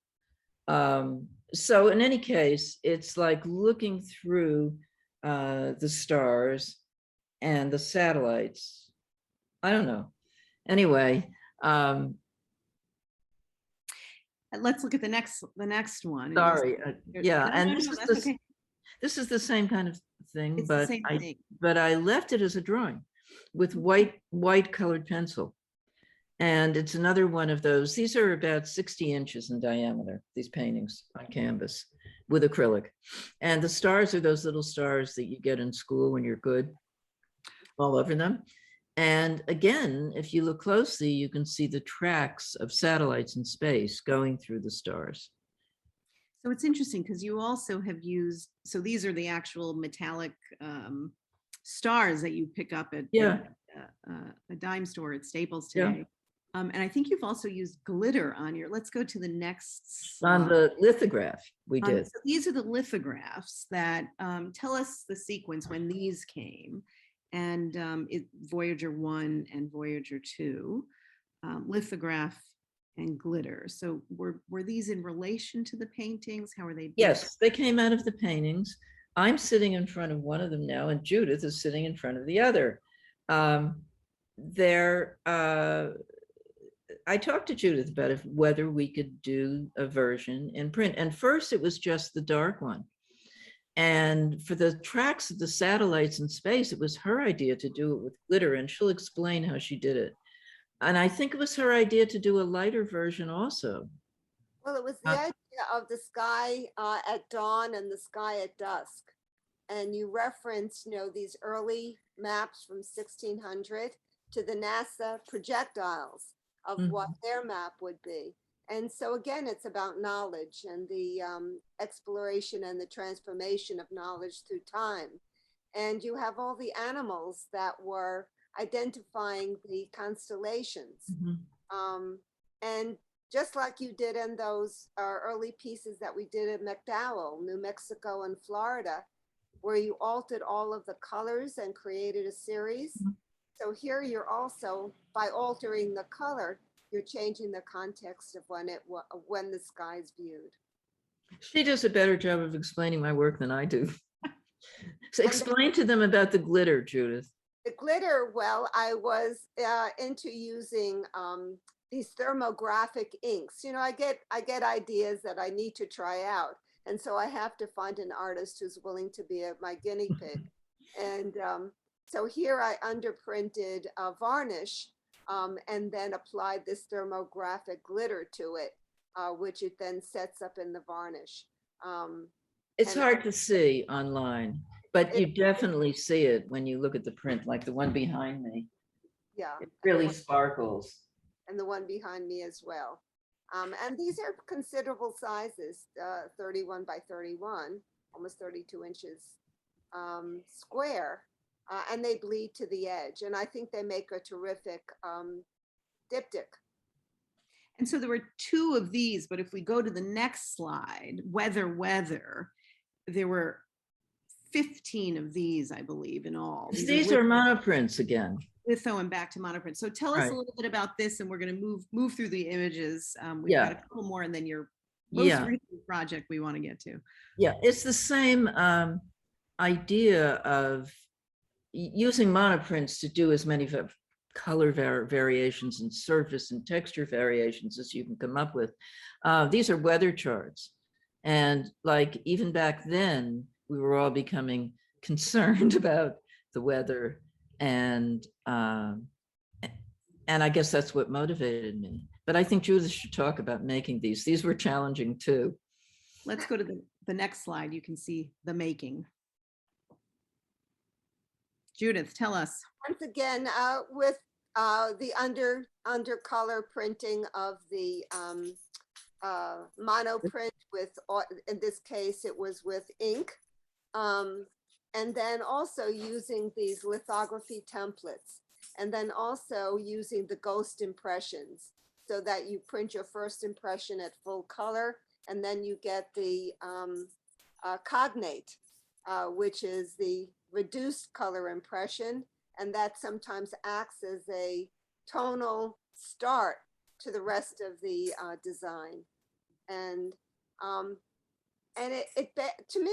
So in any case, it's like looking through the stars and the satellites. I don't know. Anyway. Let's look at the next one. Sorry. Yeah, and this is the same kind of thing, but I left it as a drawing with white colored pencil. And it's another one of those. These are about 60 inches in diameter, these paintings on canvas with acrylic. And the stars are those little stars that you get in school when you're good, all over them. And again, if you look closely, you can see the tracks of satellites in space going through the stars. So it's interesting because you also have used, so these are the actual metallic stars that you pick up at a dime store at Staples today. Yeah. And I think you've also used glitter on your, let's go to the next slide. On the lithograph, we did. So these are the lithographs that tell us the sequence when these came. And Voyager 1 and Voyager 2, lithograph and glitter. So were these in relation to the paintings? How are they? Yes, they came out of the paintings. I'm sitting in front of one of them now, and Judith is sitting in front of the other. I talked to Judith about whether we could do a version in print. And first it was just the dark one. And for the tracks of the satellites in space, it was her idea to do it with glitter, and she'll explain how she did it. And I think it was her idea to do a lighter version also. Well, it was the idea of the sky at dawn and the sky at dusk. And you referenced, you know, these early maps from 1600 to the NASA projectiles of what their map would be. And so again, it's about knowledge and the exploration and the transformation of knowledge through time. And you have all the animals that were identifying the constellations. And just like you did in those early pieces that we did in McDowell, New Mexico and Florida, where you altered all of the colors and created a series. So here you're also, by altering the color, you're changing the context of when the sky is viewed. She does a better job of explaining my work than I do. So explain to them about the glitter, Judith. The glitter, well, I was into using these thermographic inks. You know, I get ideas that I need to try out. And so I have to find an artist who's willing to be my guinea pig. And so here I underprinted varnish and then applied this thermographic glitter to it, which it then sets up in the varnish. It's and hard to see online, but you definitely see it when you look at the print, like the one behind me. Yeah. It really sparkles. And the one behind me as well. And these are considerable sizes, 31 by 31, almost 32 inches square, and they bleed to the edge. And I think they make a terrific diptych. And so there were 2 of these, but if we go to the next slide, weather, there were 15 of these, I believe, in all. These are monoprints again. Litho and back to monoprint. So tell us Right. a little bit about this, and we're going to move through the images. We've Yeah. got a couple more, and then your most recent project we want to get to. Yeah, it's the same idea of using monoprints to do as many color variations and surface and texture variations as you can come up with. These are weather charts. And like even back then, we were all becoming concerned about the weather. And I guess that's what motivated me. But I think Judith should talk about making these. These were challenging too. Let's go to the next slide. You can see the making. Judith, tell us. Once again, with the undercolor printing of the monoprint with, in this case, it was with ink. And then also using these lithography templates, and then also using the ghost impressions so that you print your first impression at full color, and then you get the cognate, which is the reduced color impression, and that sometimes acts as a tonal start to the rest of the design. And to me,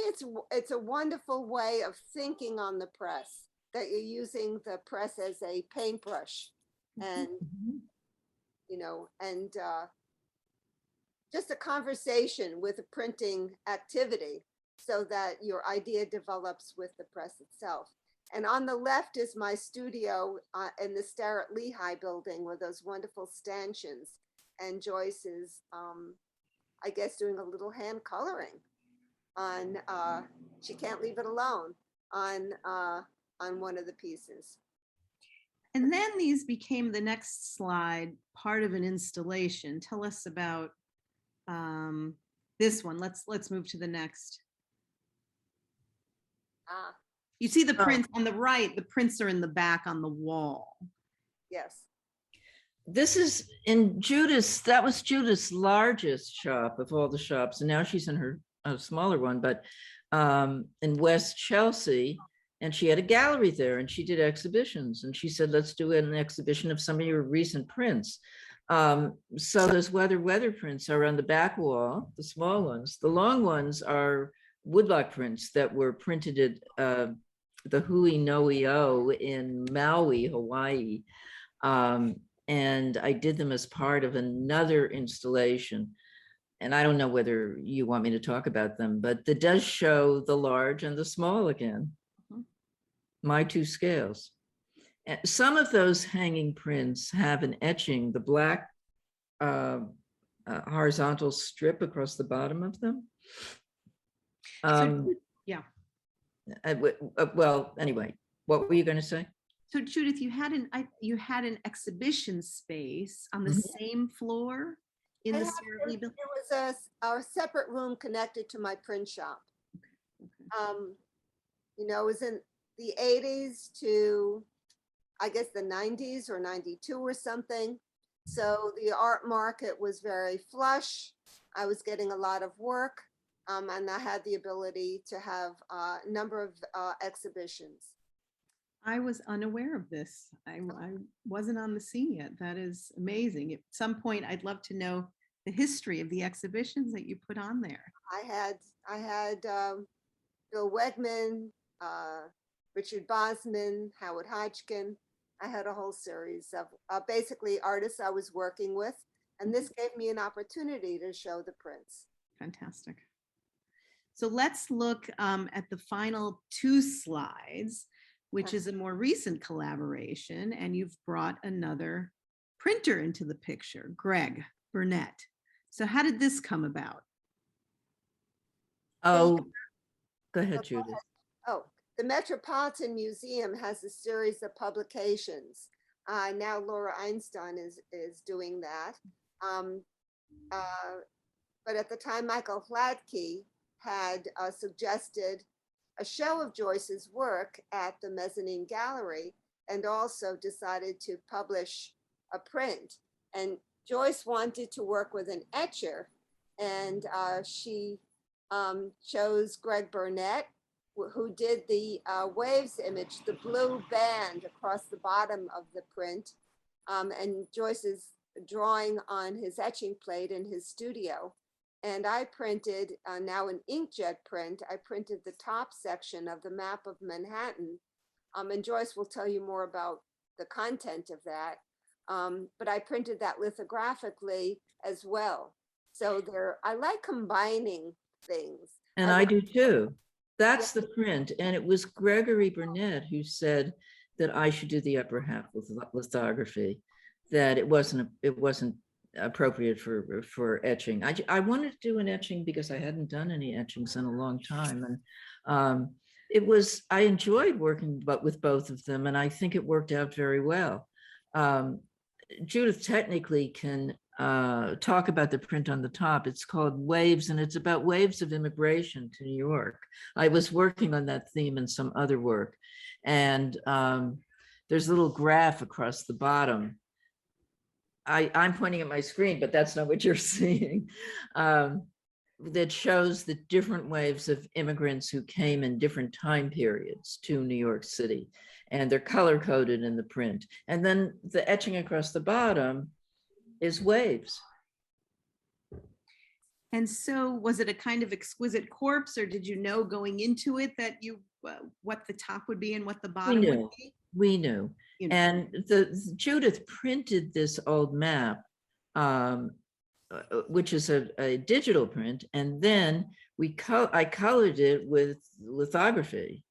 it's a wonderful way of thinking on the press, that you're using the press as a paintbrush, and you know, and just a conversation with a printing activity, so that your idea develops with the press itself. And on the left is my studio in the Starrett Lehigh building with those wonderful stanchions, and Joyce is, I guess, doing a little hand coloring on, she can't leave it alone, on one of the pieces. And then these became, the next slide, part of an installation. Tell us about this one. Let's move to the next. You see the prints on the right, the prints are in the back on the wall. Yes. This is in Judith's, that was Judith's largest shop of all the shops. And now she's in her smaller one, but in West Chelsea. And she had a gallery there, and she did exhibitions. And she said, let's do an exhibition of some of your recent prints. So those weather prints are on the back wall, the small ones. The long ones are woodblock prints that were printed at the Hui Noio in Maui, Hawaii. And I did them as part of another installation. And I don't know whether you want me to talk about them, but it does show the large and the small again. My 2 scales. And some of those hanging prints have an etching, the black horizontal strip across the bottom of them. Yeah. Well, anyway, what were you going to say? So Judith, you had an exhibition space on the same floor in the Starrett Lee building? There was a separate room connected to my print shop. You know, it was in the 80s to, I guess, the 90s or 92 or something. So the art market was very flush. I was getting a lot of work, and I had the ability to have a number of exhibitions. I was unaware of this. I wasn't on the scene yet. That is amazing. At some point, I'd love to know the history of the exhibitions that you put on there. I had Bill Wegman, Richard Bosman, Howard Hodgkin, I had a whole series of basically artists I was working with, and this gave me an opportunity to show the prints. Fantastic. So let's look at the final 2 slides, which is a more recent collaboration, and you've brought another printer into the picture, Greg Burnett. So how did this come about? Oh, go ahead, Judith. Oh, the Metropolitan Museum has a series of publications. Now Laura Einstein is doing that. But at the time, Michael Hladky had suggested a show of Joyce's work at the Mezzanine Gallery, and also decided to publish a print. And Joyce wanted to work with an etcher, and she chose Greg Burnett, who did the waves image, the blue band across the bottom of the print, and Joyce's drawing on his etching plate in his studio. And I printed, now an inkjet print, I printed the top section of the map of Manhattan. And Joyce will tell you more about the content of that. But I printed that lithographically as well. So I like combining things. And I do too. That's the print. And it was Gregory Burnett who said that I should do the upper half with lithography, that it wasn't appropriate for etching. I wanted to do an etching because I hadn't done any etchings in a long time. And I enjoyed working with both of them, and I think it worked out very well. Judith technically can talk about the print on the top. It's called Waves, and it's about waves of immigration to New York. I was working on that theme in some other work, and there's a little graph across the bottom. I'm pointing at my screen, but that's not what you're seeing. That shows the different waves of immigrants who came in different time periods to New York City, and they're color coded in the print. And then the etching across the bottom is waves. And so was it a kind of exquisite corpse, or did you know going into it that what the top would be and what the bottom would be? We knew. And Judith printed this old map, which is a digital print, and then I colored it with lithography,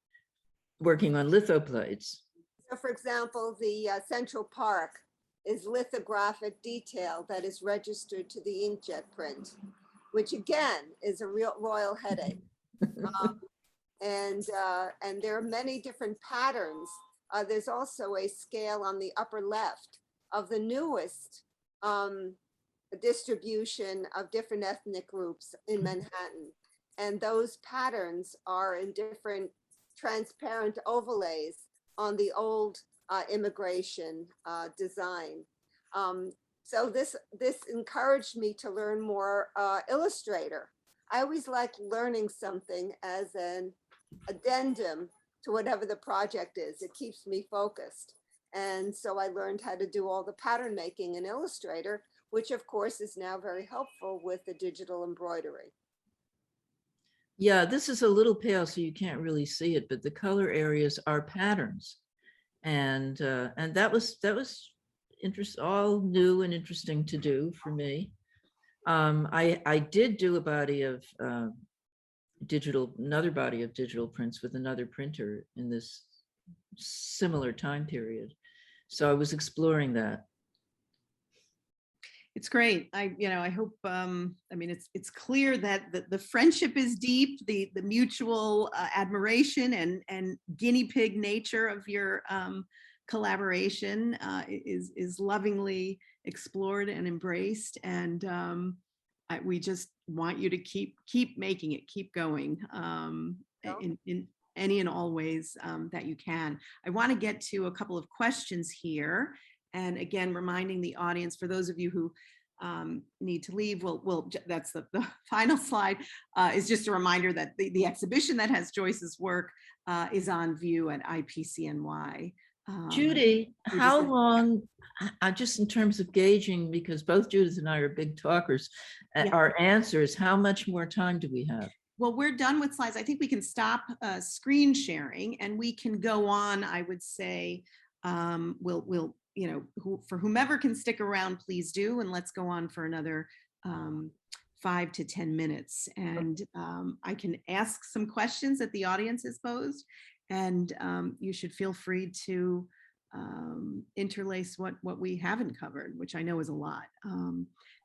working on lithoplates. So for example, the Central Park is lithographic detail that is registered to the inkjet print, which again is a real royal headache. And there are many different patterns. There's also a scale on the upper left of the newest distribution of different ethnic groups in Manhattan. And those patterns are in different transparent overlays on the old immigration design. So this encouraged me to learn more Illustrator. I always like learning something as an addendum to whatever the project is. It keeps me focused. And so I learned how to do all the pattern making in Illustrator, which of course is now very helpful with the digital embroidery. Yeah, this is a little pale, so you can't really see it, but the color areas are patterns. And that was all new and interesting to do for me. I did do a body of another body of digital prints with another printer in this similar time period. So I was exploring that. It's great. I hope, it's clear that the friendship is deep, the mutual admiration and guinea pig nature of your collaboration is lovingly explored and embraced. And we just want you to keep making it, keep going in any and all ways that you can. I want to get to a couple of questions here. And again, reminding the audience, for those of you who need to leave, that's the final slide, is just a reminder that the exhibition that has Joyce's work is on view at IPCNY. Judy, how long, just in terms of gauging, because both Judith and I are big talkers, our answers, how much more time do we have? Well, we're done with slides. I think we can stop screen sharing and we can go on, I would say, we'll for whomever can stick around, please do, and let's go on for another 5 to 10 minutes. And I can ask some questions that the audience has posed, and you should feel free to interlace what we haven't covered, which I know is a lot.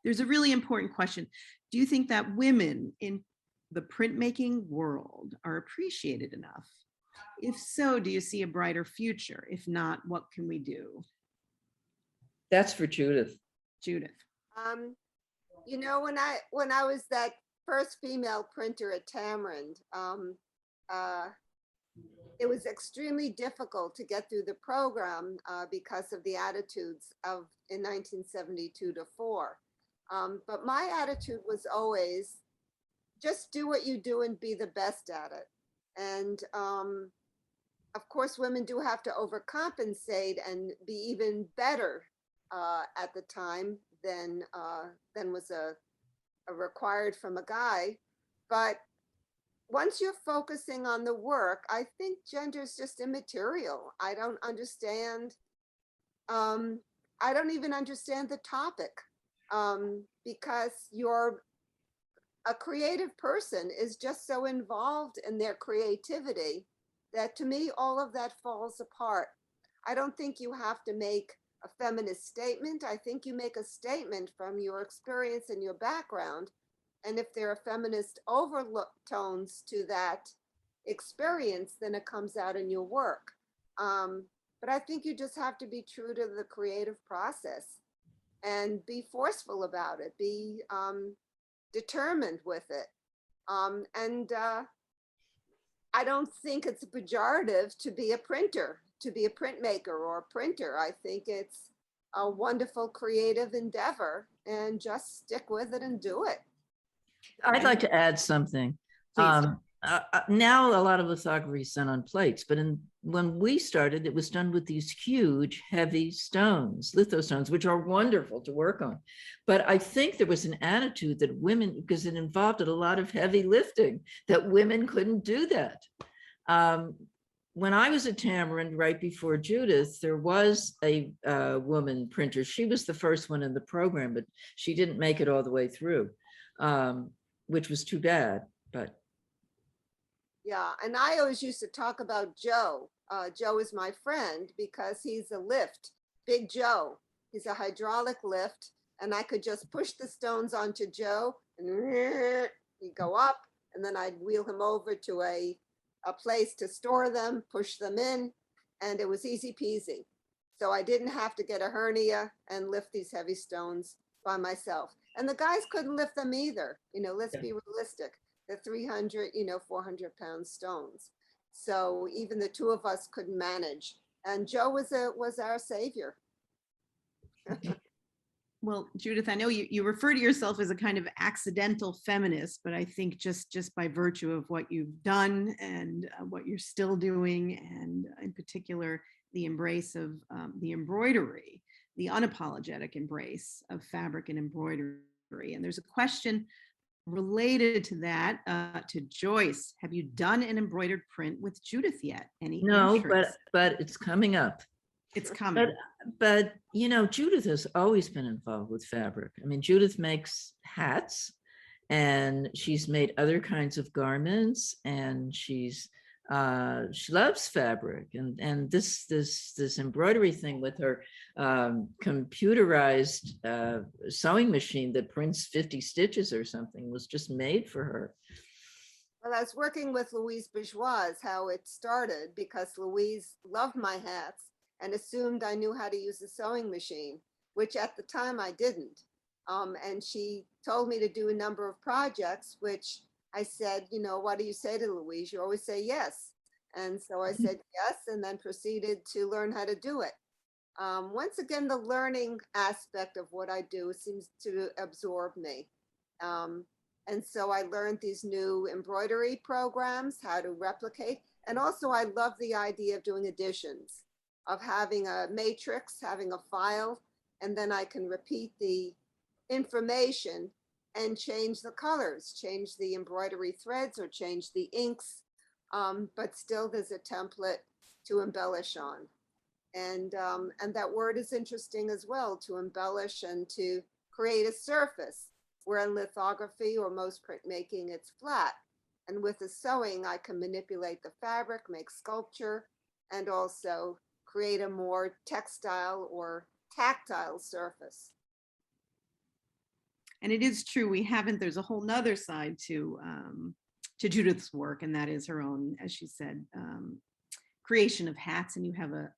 There's a really important question. Do you think that women in the printmaking world are appreciated enough? If so, do you see a brighter future? If not, what can we do? That's for Judith. Judith. You know, when I was that first female printer at Tamarind, it was extremely difficult to get through the program because of the attitudes of in 1972 to 4. But my attitude was always just do what you do and be the best at it. And of course, women do have to overcompensate and be even better at the time than was a required from a guy. But once you're focusing on the work, I think gender is just immaterial. I don't understand. I don't even understand the topic because a creative person is just so involved in their creativity that to me, all of that falls apart. I don't think you have to make a feminist statement. I think you make a statement from your experience and your background. And if there are feminist overtones to that experience, then it comes out in your work. But I think you just have to be true to the creative process and be forceful about it, be determined with it. I don't think it's a pejorative to be a printer, to be a printmaker or a printer. I think it's a wonderful creative endeavor, and just stick with it and do it. I'd like to add something. Now a lot of lithography is done on plates, but when we started, it was done with these huge, heavy stones, lithostones, which are wonderful to work on. But I think there was an attitude that women, because it involved a lot of heavy lifting, that women couldn't do that. When I was at Tamarind, right before Judith, there was a woman printer. She was the first one in the program, but she didn't make it all the way through, which was too bad. But yeah, and I always used to talk about Joe. Joe is my friend because he's a lift, Big Joe. He's a hydraulic lift, and I could just push the stones onto Joe, and he'd go up, and then I'd wheel him over to a place to store them, push them in, and it was easy peasy. So I didn't have to get a hernia and lift these heavy stones by myself. And the guys couldn't lift them either. You know, let's be realistic. The 300, 400-pound stones. So even the two of us couldn't manage. And Joe was our savior. Well, Judith, I know you refer to yourself as a kind of accidental feminist, but I think just by virtue of what you've done and what you're still doing, and in particular, the embrace of the embroidery, the unapologetic embrace of fabric and embroidery. And there's a question related to that, to Joyce. Have you done an embroidered print with Judith yet? Any no, interest? but it's coming up. It's coming. But Judith has always been involved with fabric. I mean, Judith makes hats, and she's made other kinds of garments, and she loves fabric, and this embroidery thing with her computerized sewing machine that prints 50 stitches or something was just made for her. Well, I was working with Louise Bourgeois, how it started, because Louise loved my hats and assumed I knew how to use a sewing machine, which at the time I didn't. And she told me to do a number of projects, which I said, what do you say to Louise? You always say yes. And so I said yes, and then proceeded to learn how to do it. Once again, the learning aspect of what I do seems to absorb me. And so I learned these new embroidery programs, how to replicate. And also I love the idea of doing additions, of having a matrix, having a file, and then I can repeat the information and change the colors, change the embroidery threads, or change the inks, but still there's a template to embellish on. And that word is interesting as well, to embellish and to create a surface, where in lithography or most printmaking, it's flat. And with the sewing, I can manipulate the fabric, make sculpture, and also create a more textile or tactile surface. And it is true, there's a whole nother side to Judith's work, and that is her own, as she said, creation of hats. And you have a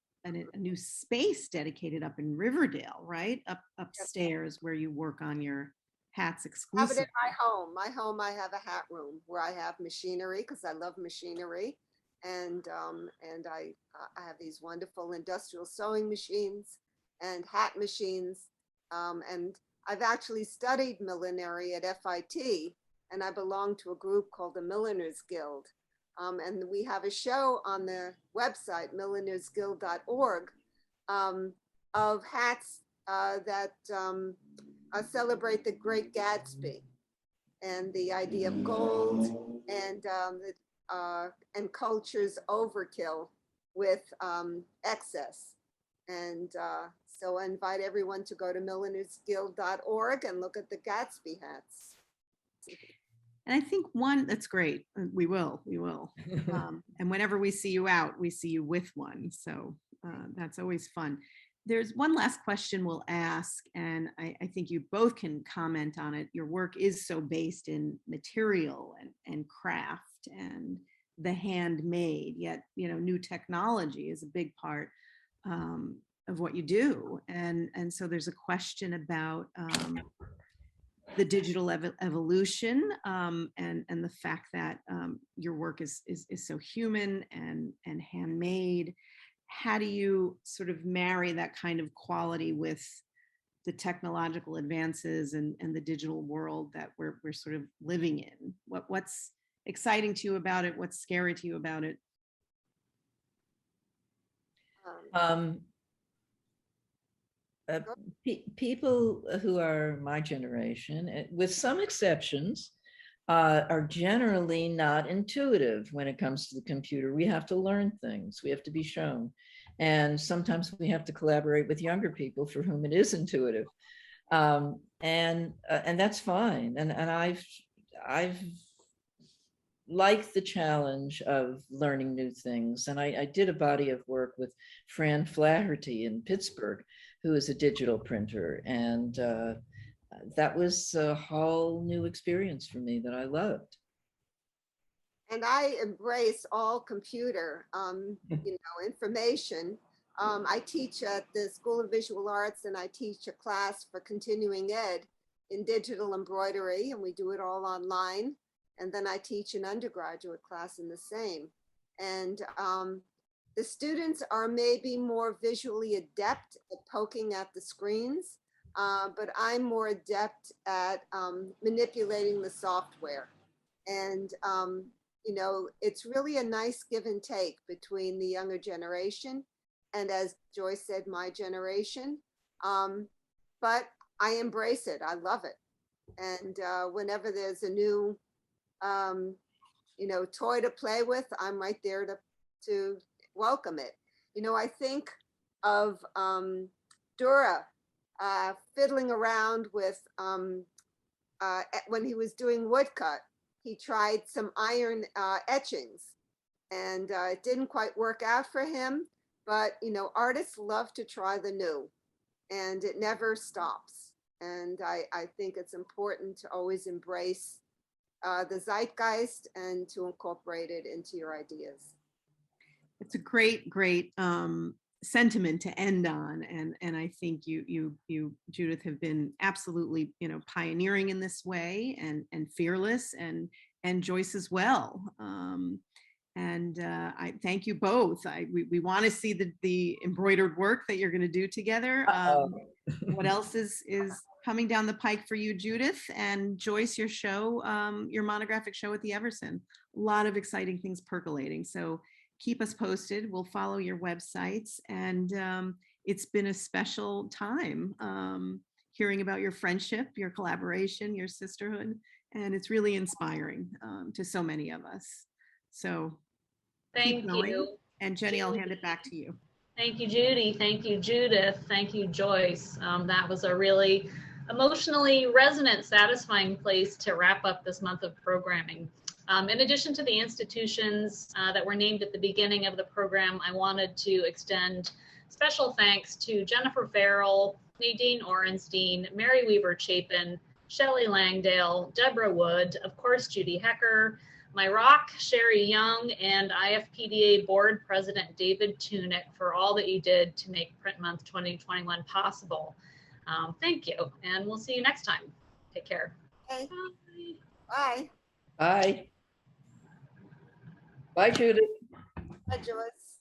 new space dedicated up in Riverdale, right? Upstairs, where you work on your hats I have exclusively. it in my home. My home, I have a hat room where I have machinery, because I love machinery. And I have these wonderful industrial sewing machines and hat machines. And I've actually studied millinery at FIT, and I belong to a group called the Milliners Guild. And we have a show on the website, millinersguild.org, of hats that celebrate the Great Gatsby and the idea of gold and culture's overkill with excess. And so I invite everyone to go to millinersguild.org and look at the Gatsby hats. And I think that's great. We will. And whenever we see you out, we see you with one. So that's always fun. There's one last question we'll ask, and I think you both can comment on it. Your work is so based in material and craft and the handmade, yet, new technology is a big part of what you do. And so there's a question about the digital evolution and the fact that your work is so human and handmade. How do you sort of marry that kind of quality with the technological advances and the digital world that we're sort of living in? What's exciting to you about it? What's scary to you about it? People who are my generation, with some exceptions, are generally not intuitive when it comes to the computer. We have to learn things. We have to be shown. And sometimes we have to collaborate with younger people for whom it is intuitive. And that's fine. And I've liked the challenge of learning new things. And I did a body of work with Fran Flaherty in Pittsburgh, who is a digital printer. And that was a whole new experience for me that I loved. And I embrace all computer, information. I teach at the School of Visual Arts, and I teach a class for continuing ed in digital embroidery, and we do it all online. And then I teach an undergraduate class in the same. And the students are maybe more visually adept at poking at the screens, but I'm more adept at manipulating the software. And it's really a nice give and take between the younger generation and, as Joyce said, my generation. But I embrace it. I love it. And whenever there's a new, toy to play with, I'm right there to welcome it. I think of Dura fiddling around with, when he was doing woodcut, he tried some iron etchings, and it didn't quite work out for him. But, artists love to try the new, and it never stops. And I think it's important to always embrace the zeitgeist and to incorporate it into your ideas. It's a great sentiment to end on, and I think you Judith have been absolutely pioneering in this way and fearless, and Joyce as well. And I thank you both. We want to see the embroidered work that you're going to do together. What else is coming down the pike for you, Judith? And Joyce, your show, your monographic show at the Everson. A lot of exciting things percolating. So keep us posted. We'll follow your websites. And it's been a special time hearing about your friendship, your collaboration, your sisterhood. And it's really inspiring to so many of us. So Thank you. And Jenny, I'll hand it back to you. Thank you, Judy. Thank you, Judith. Thank you, Joyce. That was a really emotionally resonant, satisfying place to wrap up this month of programming. In addition to the institutions that were named at the beginning of the program, I wanted to extend special thanks to Jennifer Farrell, Nadine Orenstein, Mary Weaver Chapin, Shelley Langdale, Deborah Wood, of course, Judy Hecker, my rock, Sherry Young, and IFPDA Board President David Tunick for all that you did to make Print Month 2021 possible. Thank you, and we'll see you next time. Take care. Okay. Bye. Bye. Bye. Bye, Judith. Bye, Joyce.